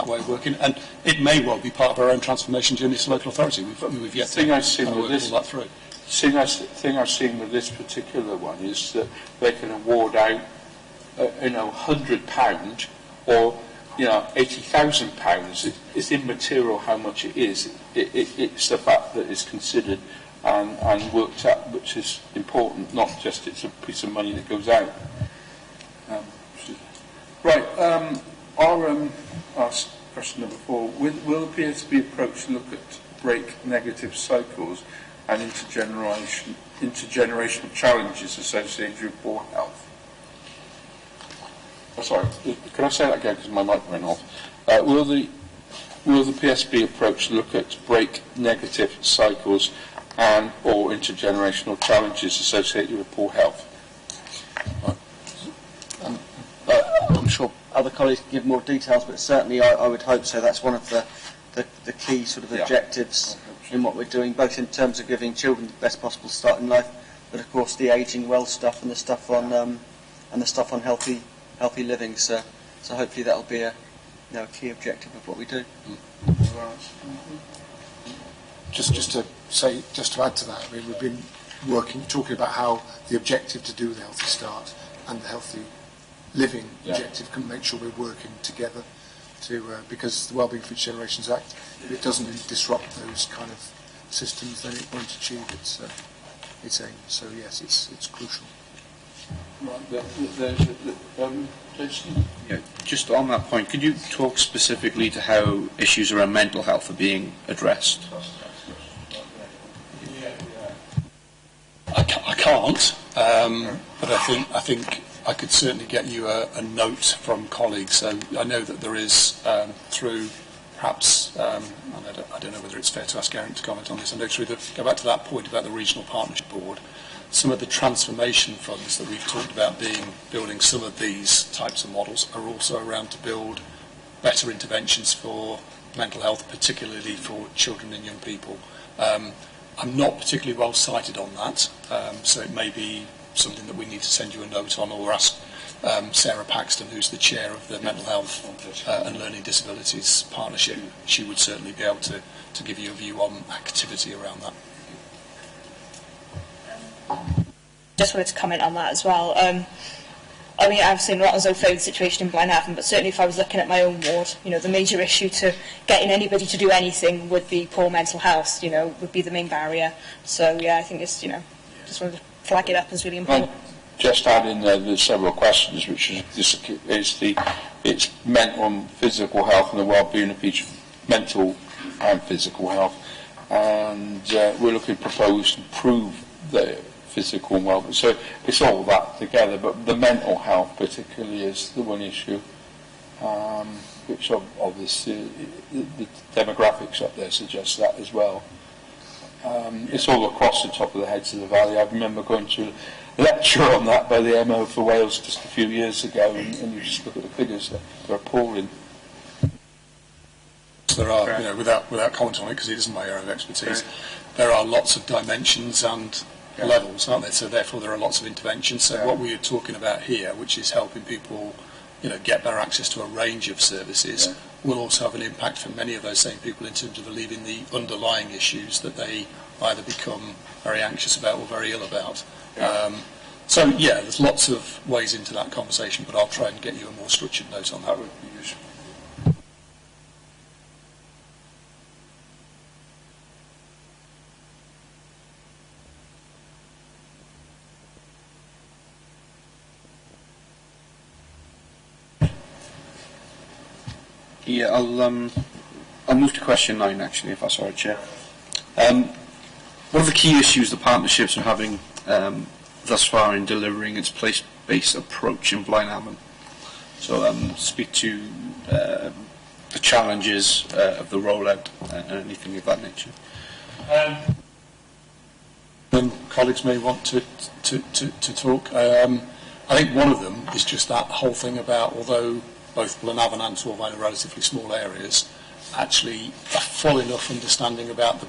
Speaker 3: way of working, and it may well be part of our own transformation journey as a local authority. We've yet to work all that through.
Speaker 1: The thing I've seen with this particular one is that they can award out £100 or £80,000. It's immaterial how much it is. It's the fact that it's considered and worked out, which is important, not just it's a piece of money that goes out. Our question number 4, will the PSB approach look at break negative cycles and intergenerational challenges associated with poor health? Sorry, can I say that again because my mic went off? Will the PSB approach look at break negative cycles and or intergenerational challenges associated with poor health?
Speaker 2: I'm sure other colleagues can give more details, but certainly I would hope so. That's one of the key sort of objectives in what we're doing, both in terms of giving children the best possible start in life, but of course the ageing well stuff and the stuff on healthy living. So hopefully that will be a key objective of what we do.
Speaker 8: Just to add to that, I mean, we've been talking about how the objective to do with the Healthy Start and the Healthy Living objective can make sure we're working together because the Wellbeing Future Generations Act, if it doesn't disrupt those kind of systems, then it won't achieve its aim. So yes, it's crucial.
Speaker 10: Just on that point, could you talk specifically to how issues around mental health are being addressed?
Speaker 3: I can't, but I think I could certainly get you a note from colleagues. So I know that there is through perhaps, I don't know whether it's fair to ask Geraint to comment on this. I know go back to that point about the Regional Partnership Board. Some of the transformation funds that we've talked about building some of these types of models are also around to build better interventions for mental health, particularly for children and young people. I'm not particularly well cited on that, so it may be something that we need to send you a note on, or ask Sarah Paxton, who's the chair of the Mental Health and Learning Disabilities Partnership. She would certainly be able to give you a view on activity around that.
Speaker 9: Just wanted to comment on that as well. I mean, I've seen not as though the situation in Blaenavon, but certainly if I was looking at my own ward, the major issue to getting anybody to do anything would be poor mental health, would be the main barrier. So yeah, I think it's, just wanted to flag it up as really important.
Speaker 1: Just add in there's several questions, which is it's mental and physical health and the well-being of each mental and physical health, and we're looking to propose to improve the physical and well-being. So it's all that together, but the mental health particularly is the one issue, which obviously the demographics up there suggest that as well.
Speaker 10: It's all across the top of the heads of the valley. I remember going to a lecture on that by the MO for Wales just a few years ago, and you just look at the figures, they're appalling.
Speaker 3: There are, you know, without comment on it, because it isn't my area of expertise, there are lots of dimensions and levels, aren't there? So therefore there are lots of interventions. So what we are talking about here, which is helping people, you know, get better access to a range of services, will also have an impact for many of those same people in terms of relieving the underlying issues that they either become very anxious about or very ill about. So yeah, there's lots of ways into that conversation, but I'll try and get you a more structured note on that. Would be useful.
Speaker 10: Yeah, I'll move to question 9 actually, if that's all right, Chair. What are the key issues the partnerships are having thus far in delivering its place-based approach in Blaenavon? So speak to the challenges of the rollout and anything of that nature.
Speaker 3: Colleagues may want to talk. I think one of them is just that whole thing about, although both Blaenavon and Torfaen are relatively small areas, actually a full enough understanding about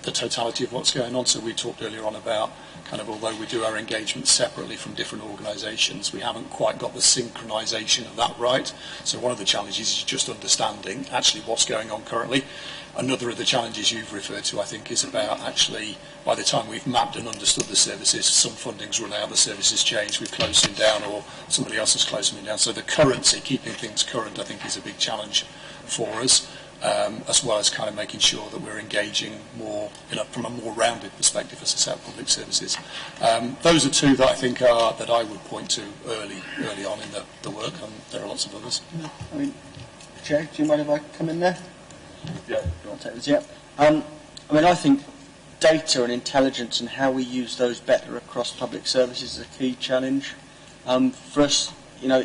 Speaker 3: the totality of what's going on. So we talked earlier on about kind of, although we do our engagement separately from different organisations, we haven't quite got the synchronisation of that right. So one of the challenges is just understanding actually what's going on currently. Another of the challenges you've referred to, I think, is about actually, by the time we've mapped and understood the services, some funding's run out, the services change, we've closed them down, or somebody else has closed them down. So the currency, keeping things current, I think is a big challenge for us, as well as kind of making sure that we're engaging more, you know, from a more rounded perspective as a set of public services. Those are two that I think that I would point to early on in the work, and there are lots of others.
Speaker 2: I mean, Chair, do you mind if I come in there?
Speaker 1: Yeah.
Speaker 2: You want to take this? Yeah. I mean, I think data and intelligence and how we use those better across public services is a key challenge. For us, you know,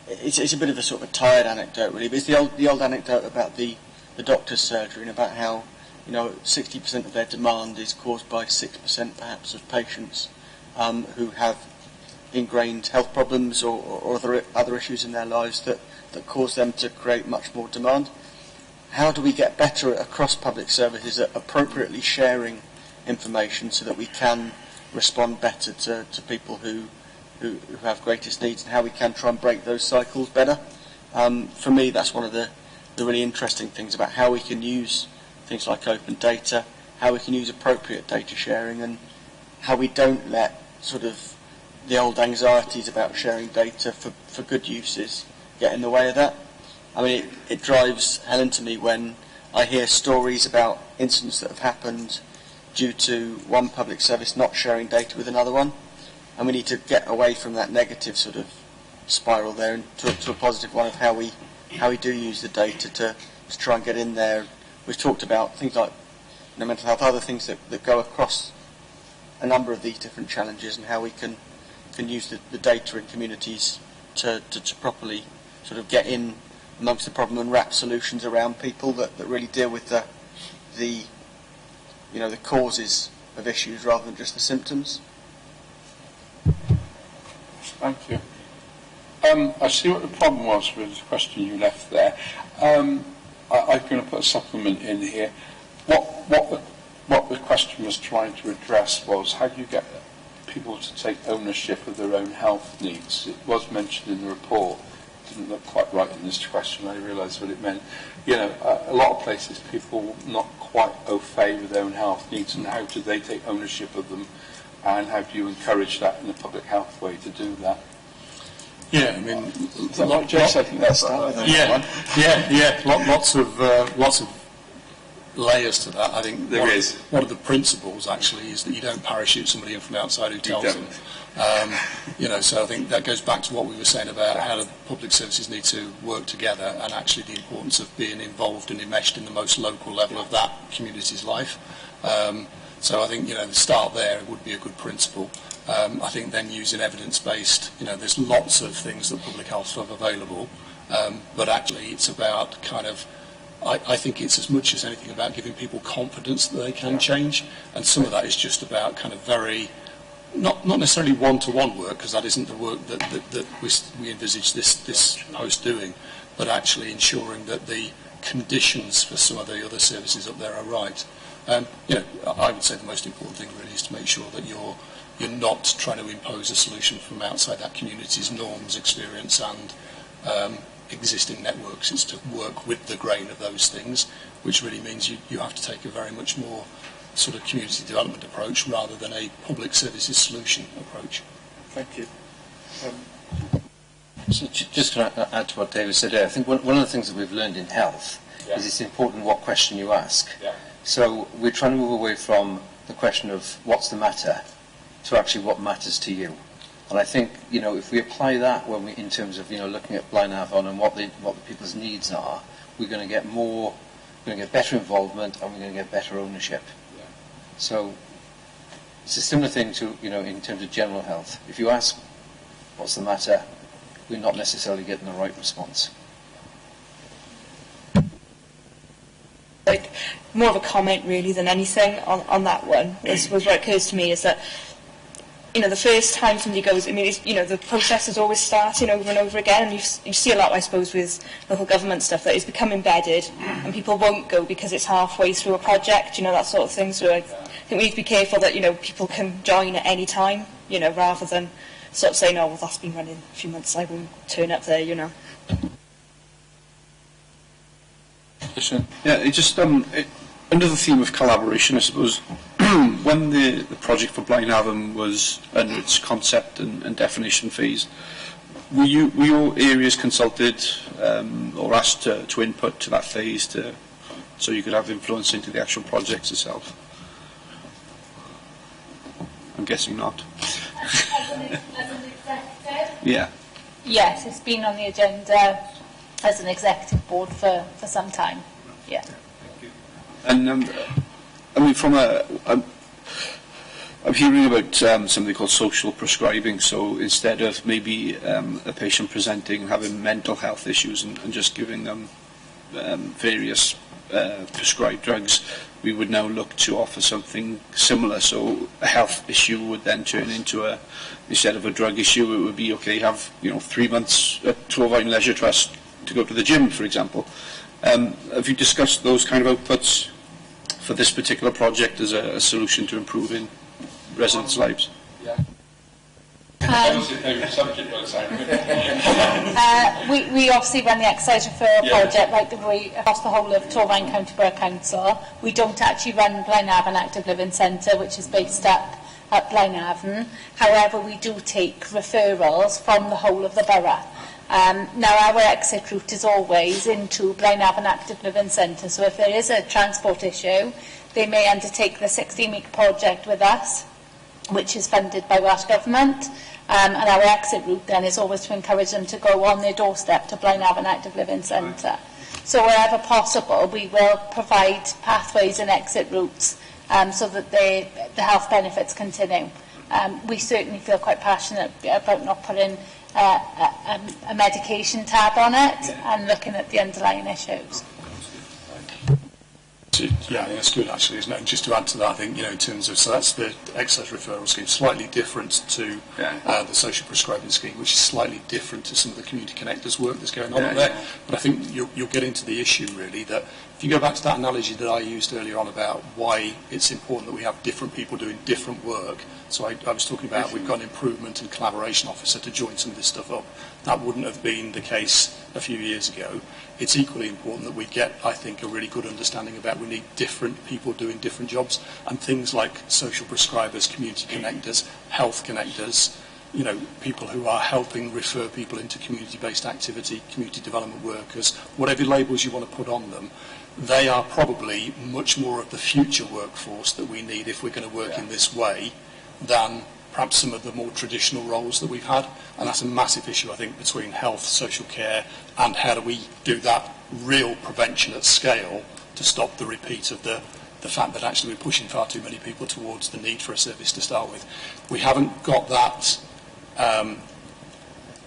Speaker 2: it's a bit of a sort of a tired anecdote, really, but it's the old anecdote about the doctor's surgery and about how, you know, 60% of their demand is caused by 6% perhaps of patients who have ingrained health problems or other issues in their lives that cause them to create much more demand. How do we get better across public services at appropriately sharing information so that we can respond better to people who have greatest needs, and how we can try and break those cycles better? For me, that's one of the really interesting things about how we can use things like open data, how we can use appropriate data sharing, and how we don't let sort of the old anxieties about sharing data for good uses get in the way of that. I mean, it drives hell into me when I hear stories about incidents that have happened due to one public service not sharing data with another one. And we need to get away from that negative sort of spiral there and to a positive one of how we do use the data to try and get in there. We've talked about things like, you know, mental health, other things that go across a number of these different challenges, and how we can use the data in communities to properly sort of get in amongst the problem and wrap solutions around people that really deal with the you know, the causes of issues rather than just the symptoms.
Speaker 1: Thank you. I see what the problem was with the question you left there. I'm going to put a supplement in here. What the question was trying to address was, how do you get people to take ownership of their own health needs? It was mentioned in the report. Didn't look quite right in this question. I realised what it meant. You know, a lot of places people not quite au fait with their own health needs, and how do they take ownership of them, and how do you encourage that in a public health way to do that?
Speaker 3: Yeah, I mean,
Speaker 1: is that right, Jess? I think that's that.
Speaker 3: Yeah. Lots of layers to that. I think
Speaker 1: there is.
Speaker 3: One of the principles actually is that you don't parachute somebody in from outside who tells them. You know, so I think that goes back to what we were saying about how the public services need to work together, and actually the importance of being involved and enmeshed in the most local level of that community's life. So I think, you know, the start there would be a good principle. I think then using evidence-based, you know, there's lots of things that public health have available, but actually it's about kind of I think it's as much as anything about giving people confidence that they can change, and some of that is just about kind of very, not necessarily one-to-one work, because that isn't the work that we envisage this post doing, but actually ensuring that the conditions for some of the other services up there are right. You know, I would say the most important thing really is to make sure that you're not trying to impose a solution from outside that community's norms, experience and existing networks. It's to work with the grain of those things, which really means you have to take a very much more sort of community development approach rather than a public services solution approach.
Speaker 1: Thank you.
Speaker 6: So just to add to what David said there, I think one of the things that we've learned in health is it's important what question you ask. So we're trying to move away from the question of what's the matter to actually what matters to you. And I think, you know, if we apply that when we, in terms of, you know, looking at Blaenavon and what the people's needs are, we're going to get better involvement, and we're going to get better ownership. So it's a similar thing to, you know, in terms of general health. If you ask what's the matter, we're not necessarily getting the right response.
Speaker 9: Like, more of a comment really than anything on that one. I suppose what occurs to me is that, you know, the first time somebody goes, I mean, it's, you know, the process is always starting over and over again, and you see a lot, I suppose, with local government stuff that it's become embedded, and people won't go because it's halfway through a project, you know, that sort of thing. So I think we need to be careful that, you know, people can join at any time, you know, rather than sort of saying, oh, well, that's been running a few months, I won't turn up there, you know.
Speaker 10: Yeah, it just under the theme of collaboration, I suppose. When the project for Blaenavon was under its concept and definition phase, were your areas consulted or asked to input to that phase so you could have influence into the actual project itself? I'm guessing not.
Speaker 7: As an executive?
Speaker 10: Yeah.
Speaker 7: Yes, it's been on the agenda as an executive board for some time. Yeah.
Speaker 10: And I mean, I'm hearing about something called social prescribing. So instead of maybe a patient presenting and having mental health issues and just giving them various prescribed drugs, we would now look to offer something similar. So a health issue would then turn into instead of a drug issue, it would be, okay, have 3 months at Torfaen Leisure Trust to go to the gym, for example. Have you discussed those kind of outputs for this particular project as a solution to improving residents' lives?
Speaker 1: Yeah.
Speaker 7: We obviously run the exercise referral project right the way across the whole of Torfaen County Borough Council. We don't actually run Blaenavon Active Living Centre, which is based up at Blaenavon. However, we do take referrals from the whole of the borough. Now, our exit route is always into Blaenavon Active Living Centre, so if there is a transport issue, they may undertake the 16-week project with us, which is funded by Welsh Government, and our exit route then is always to encourage them to go on their doorstep to Blaenavon Active Living Centre. So wherever possible, we will provide pathways and exit routes so that the health benefits continue. We certainly feel quite passionate about not putting a medication tab on it and looking at the underlying issues.
Speaker 3: Yeah, I think that's good actually, isn't it? And just to add to that, I think, in terms of, so that's the excess referral scheme, slightly different to the social prescribing scheme, which is slightly different to some of the community connectors work that's going on up there. But I think you'll get into the issue really that if you go back to that analogy that I used earlier on about why it's important that we have different people doing different work. So I was talking about we've got an improvement and collaboration officer to join some of this stuff up. That wouldn't have been the case a few years ago. It's equally important that we get, I think, a really good understanding about we need different people doing different jobs, and things like social prescribers, community connectors, health connectors, people who are helping refer people into community-based activity, community development workers, whatever labels you want to put on them. They are probably much more of the future workforce that we need if we're going to work in this way than perhaps some of the more traditional roles that we've had. And that's a massive issue, I think, between health, social care, and how do we do that real prevention at scale to stop the repeat of the fact that actually we're pushing far too many people towards the need for a service to start with. We haven't got that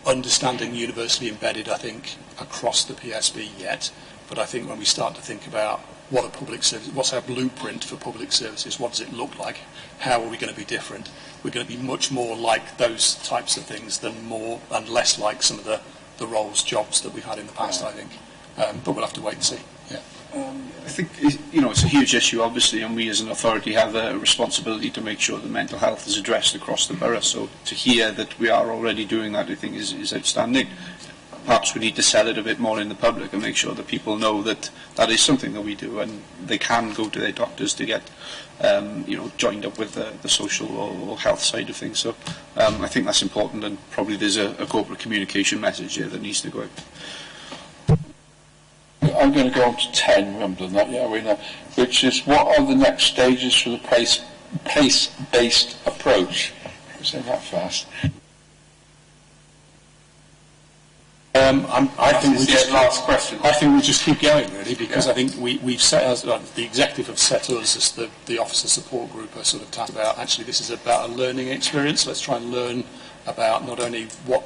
Speaker 3: understanding universally embedded, I think, across the PSB yet. But I think when we start to think about what a public service, what's our blueprint for public services, what does it look like, how are we going to be different, we're going to be much more like those types of things than more and less like some of the roles, jobs that we've had in the past, I think. But we'll have to wait and see. Yeah.
Speaker 10: I think, it's a huge issue, obviously, and we as an authority have a responsibility to make sure that mental health is addressed across the borough. So to hear that we are already doing that, I think, is outstanding. Perhaps we need to sell it a bit more in the public and make sure that people know that that is something that we do, and they can go to their doctors to get, joined up with the social or health side of things. So I think that's important, and probably there's a corporate communication message here that needs to go out.
Speaker 1: I'm going to go on to 10, we haven't done that yet, which is, what are the next stages for the place-based approach? I'm saying that fast.
Speaker 3: I think we just
Speaker 1: last question.
Speaker 3: I think we just keep going, really, because I think we've set us, the executive have set us as the officer support group are sort of talking about, actually this is about a learning experience. Let's try and learn about not only what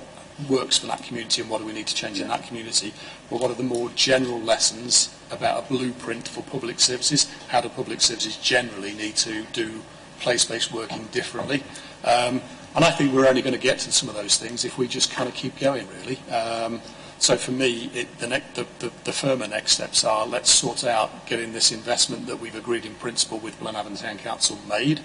Speaker 3: works for that community and what do we need to change in that community, but what are the more general lessons about a blueprint for public services. How do public services generally need to do place-based working differently? And I think we're only going to get to some of those things if we just kind of keep going, really. So for me, the firmer next steps are, let's sort out getting this investment that we've agreed in principle with Blenavon Town Council made.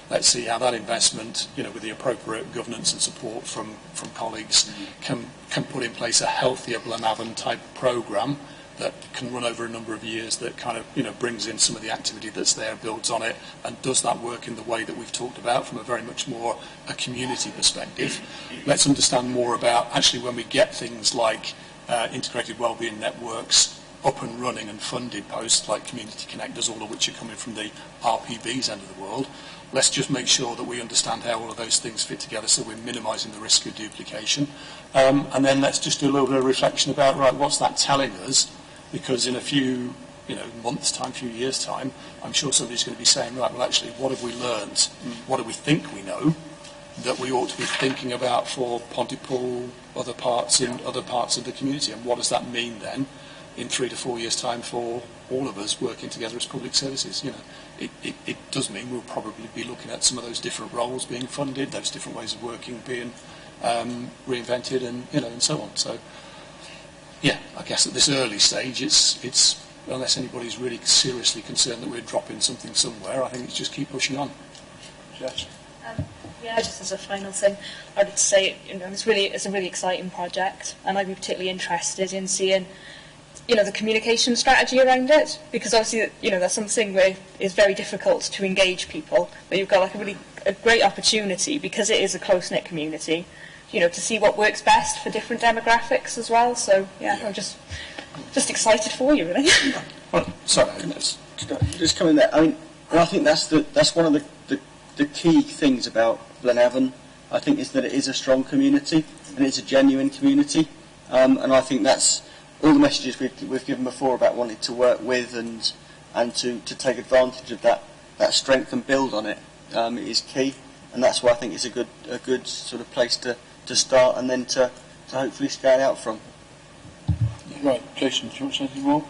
Speaker 3: Let's see how that investment, with the appropriate governance and support from colleagues, can put in place a healthier Blenavon type programme that can run over a number of years, that kind of brings in some of the activity that's there, builds on it, and does that work in the way that we've talked about from a very much more a community perspective. Let's understand more about actually when we get things like integrated wellbeing networks up and running and funded posts like Community Connectors, all of which are coming from the RPB's end of the world. Let's just make sure that we understand how all of those things fit together, so we're minimising the risk of duplication. And then let's just do a little bit of reflection about, right, what's that telling us? Because in a few months' time, few years' time, I'm sure somebody's going to be saying, right, well, actually, what have we learned? What do we think we know that we ought to be thinking about for Pontypool, other parts of the community? And what does that mean then in 3 to 4 years' time for all of us working together as public services? It does mean we'll probably be looking at some of those different roles being funded, those different ways of working being reinvented, and so on. So, yeah, I guess at this early stage, it's unless anybody's really seriously concerned that we're dropping something somewhere, I think it's just keep pushing on. Jess?
Speaker 9: Yeah, just as a final thing, I would say it's a really exciting project, and I'd be particularly interested in seeing the communication strategy around it, because obviously that's something where it's very difficult to engage people, but you've got like a great opportunity, because it is a close-knit community, to see what works best for different demographics as well. So yeah, I'm just excited for you, really.
Speaker 3: Well, sorry,
Speaker 2: just coming there. I mean, and I think that's one of the key things about Blenavon, I think, is that it is a strong community and it's a genuine community, and I think that's all the messages we've given before about wanting to work with and to take advantage of that strength and build on it is key, and that's why I think it's a good sort of place to start, and then to hopefully scale out from.
Speaker 1: Right, Jason, do you want to say anything more?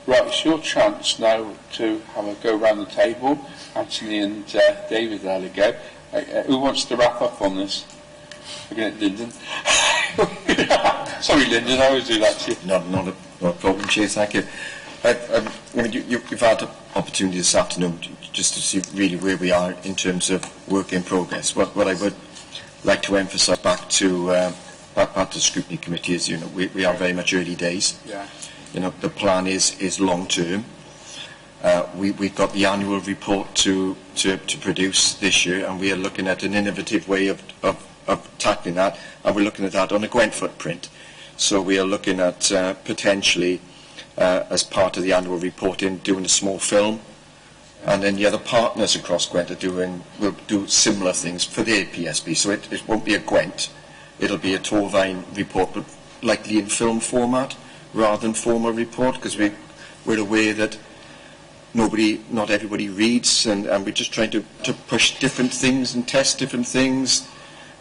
Speaker 1: Right, it's your chance now to have a go round the table. Anthony and David, there we go. Who wants to wrap up on this? Looking at Lyndon. Sorry, Lyndon, I always do that to you.
Speaker 4: Not a problem, Chair, thank you. You've had an opportunity this afternoon just to see really where we are in terms of work in progress. What I would like to emphasise back to the scrutiny committee is, we are very much early days.
Speaker 1: Yeah.
Speaker 4: The plan is long term. We've got the annual report to produce this year, and we are looking at an innovative way of tackling that, and we're looking at that on a Gwent footprint. So we are looking at potentially, as part of the annual reporting, doing a small film, and then the other partners across Gwent will do similar things for their PSB. So it won't be a Gwent, it'll be a Torvine report, but likely in film format rather than formal report, because we're aware that not everybody reads, and we're just trying to push different things and test different things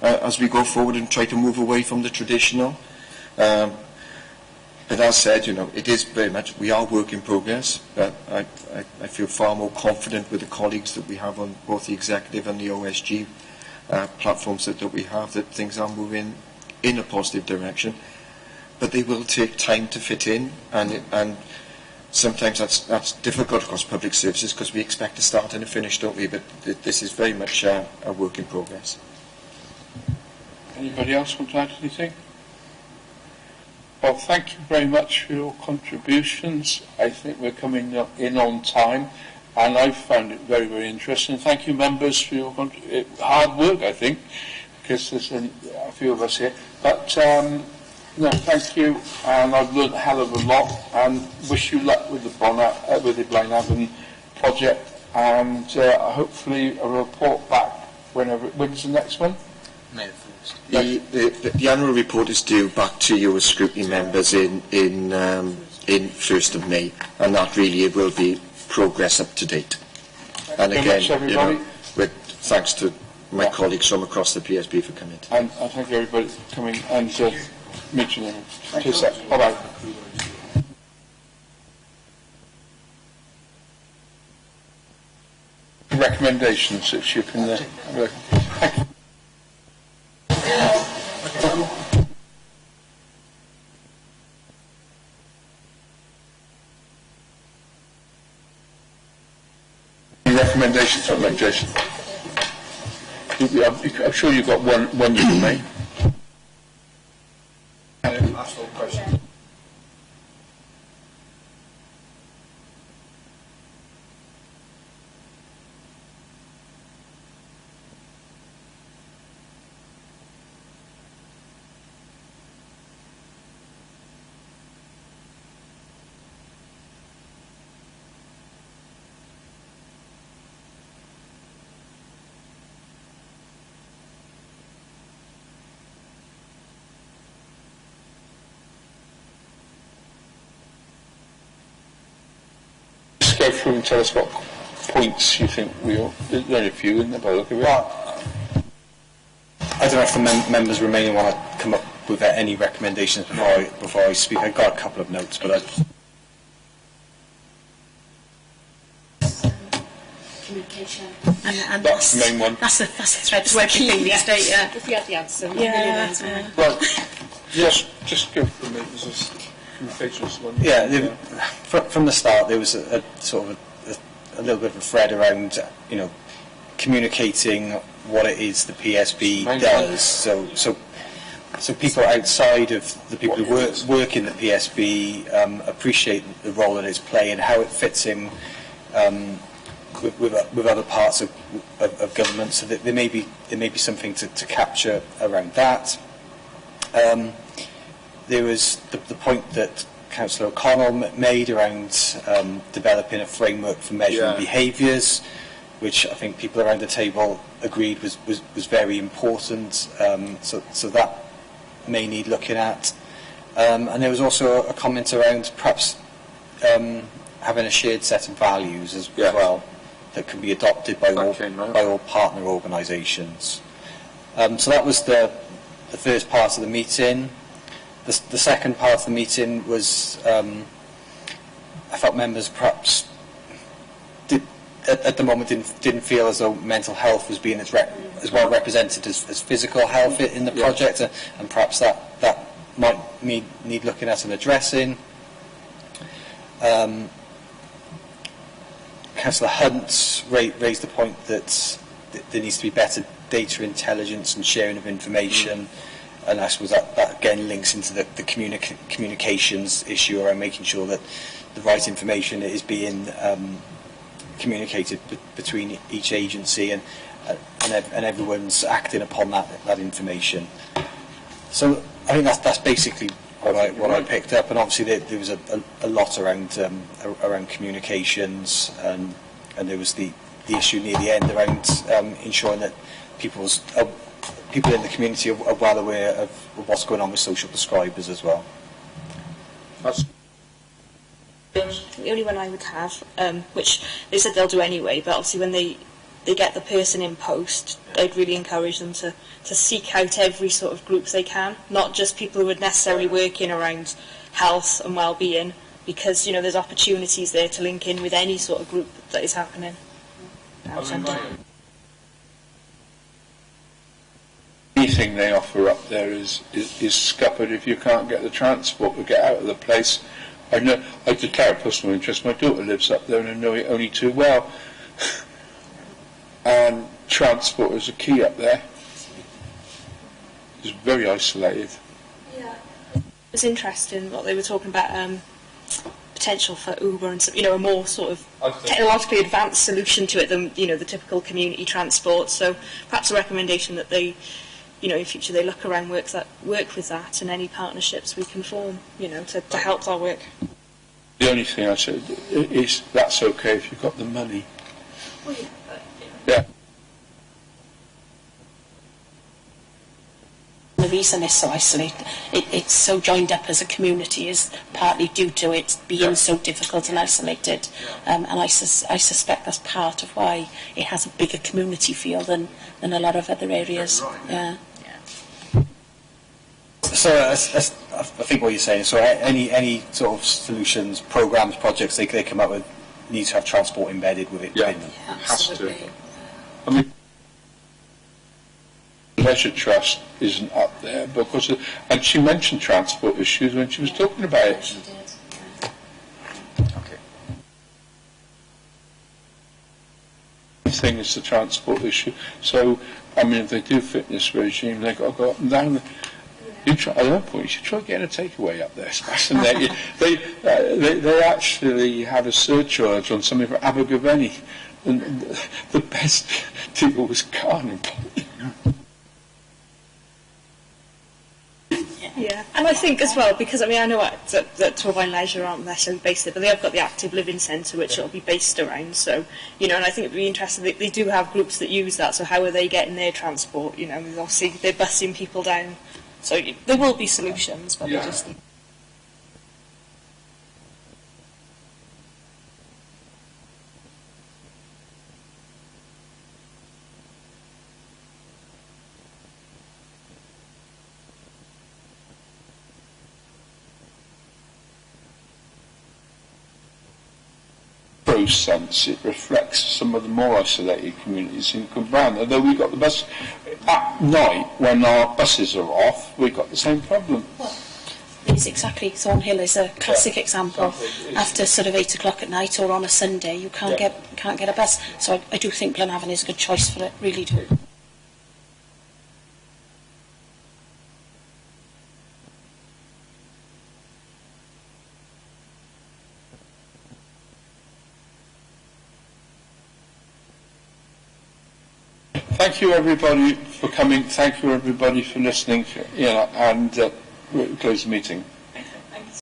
Speaker 4: as we go forward and try to move away from the traditional. But as said, it is very much, we are work in progress, but I feel far more confident with the colleagues that we have on both the executive and the OSG platforms that we have, that things are moving in a positive direction. But they will take time to fit in, and sometimes that's difficult across public services because we expect to start and a finish, don't we? But this is very much a work in progress.
Speaker 1: Anybody else want to add anything? Well, thank you very much for your contributions. I think we're coming in on time, and I've found it very, very interesting. Thank you, members, for your hard work, I think, because there's a few of us here. But, no, thank you, and I've learned a hell of a lot, and wish you luck with the Blaenavon project, and hopefully a report back when's the next one?
Speaker 11: May
Speaker 4: The annual report is due back to you as scrutiny members in 1st of May, and that really will be progress up to date. And again, with thanks to my colleagues from across the PSB for coming.
Speaker 1: And I thank everybody for coming and meeting them. Bye-bye. Recommendations, if you can. Thank you. Recommendations from like Jason. I'm sure you've got one you can make.
Speaker 8: Ask all questions.
Speaker 1: Go through and tell us what points you think we ought. There's only a few in there, by the look of it.
Speaker 11: Well, I don't know if the members remaining want to come up with any recommendations before I speak. I've got a couple of notes, but
Speaker 5: Communication.
Speaker 1: And that's the main one.
Speaker 5: That's a thread to everything these days, yeah.
Speaker 9: If you had the answer.
Speaker 5: Yeah.
Speaker 1: Well, yes, just go for me. There's a communications one.
Speaker 11: yeah, from the start there was a sort of a little bit of a thread around, communicating what it is the PSB does. So people outside of the people who work in the PSB appreciate the role that it's playing and how it fits in with other parts of government. So that there may be something to capture around that. There was the point that Councillor O'Connell made around developing a framework for measuring behaviours, which I think people around the table agreed was very important. So that may need looking at. And there was also a comment around perhaps having a shared set of values as well that can be adopted by all partner organisations. So that was the first part of the meeting. The second part of the meeting was, I felt members perhaps at the moment didn't feel as though mental health was being as well represented as physical health in the project, and perhaps that might need looking at and addressing. Councillor Hunt raised the point that there needs to be better data intelligence and sharing of information. And I suppose that again links into the communications issue around making sure that the right information is being communicated between each agency and everyone's acting upon that information. So I think that's basically what I picked up, and obviously there was a lot around communications, and there was the issue near the end around ensuring that people in the community are well aware of what's going on with social prescribers as well.
Speaker 9: The only one I would have, which they said they'll do anyway, but obviously when they get the person in post, I'd really encourage them to seek out every sort of group they can, not just people who are necessarily working around health and well-being, because, you know, there's opportunities there to link in with any sort of group that is happening.
Speaker 1: Anything they offer up there is scuppered if you can't get the transport to get out of the place. I declare a personal interest. My daughter lives up there and I know it only too well. And transport is a key up there. It's very isolated.
Speaker 9: Yeah. It's interesting what they were talking about, potential for Uber and some, you know, a more sort of technologically advanced solution to it than, you know, the typical community transport. So perhaps a recommendation that they, you know, in future they look around work with that and any partnerships we can form, you know, to help our work.
Speaker 1: The only thing I said is that's okay if you've got the money.
Speaker 9: Well,
Speaker 1: yeah.
Speaker 5: The reason it's so isolated, it's so joined up as a community is partly due to it being so difficult and isolated, and I suspect that's part of why it has a bigger community feel than a lot of other areas. Yeah.
Speaker 11: So I think what you're saying, so any sort of solutions, programs, projects they come up with need to have transport embedded with it.
Speaker 1: Yeah,
Speaker 11: in them.
Speaker 1: has to. I mean, Leisure Trust isn't up there because and she mentioned transport issues when she was talking about it.
Speaker 7: She did.
Speaker 11: Okay.
Speaker 1: The thing is the transport issue. So, I mean, if they do fitness regime, they've got to go up and down. At that point, you should try getting a takeaway up there. It's fascinating. They actually had a surcharge on something for Abergavenny, and the best deal was Carnival.
Speaker 9: yeah, and I think as well, because I mean I know that Torvine Leisure aren't necessarily based there, but they have got the Active Living Centre which it'll be based around. So, you know, and I think it'd be interesting. They do have groups that use that. So how are they getting their transport? You know, obviously they're busing people down. So there will be solutions, but they just need.
Speaker 1: Sense it reflects some of the more isolated communities in Cumbraen. Although we got the bus at night when our buses are off, we've got the same problem.
Speaker 5: Well, it's exactly. Thornhill is a classic example. After sort of 8 o'clock at night or on a Sunday, you can't get a bus. So I do think Blenavon is a good choice for it. Really do.
Speaker 1: Thank you everybody for coming. Thank you everybody for listening. And we'll close the meeting.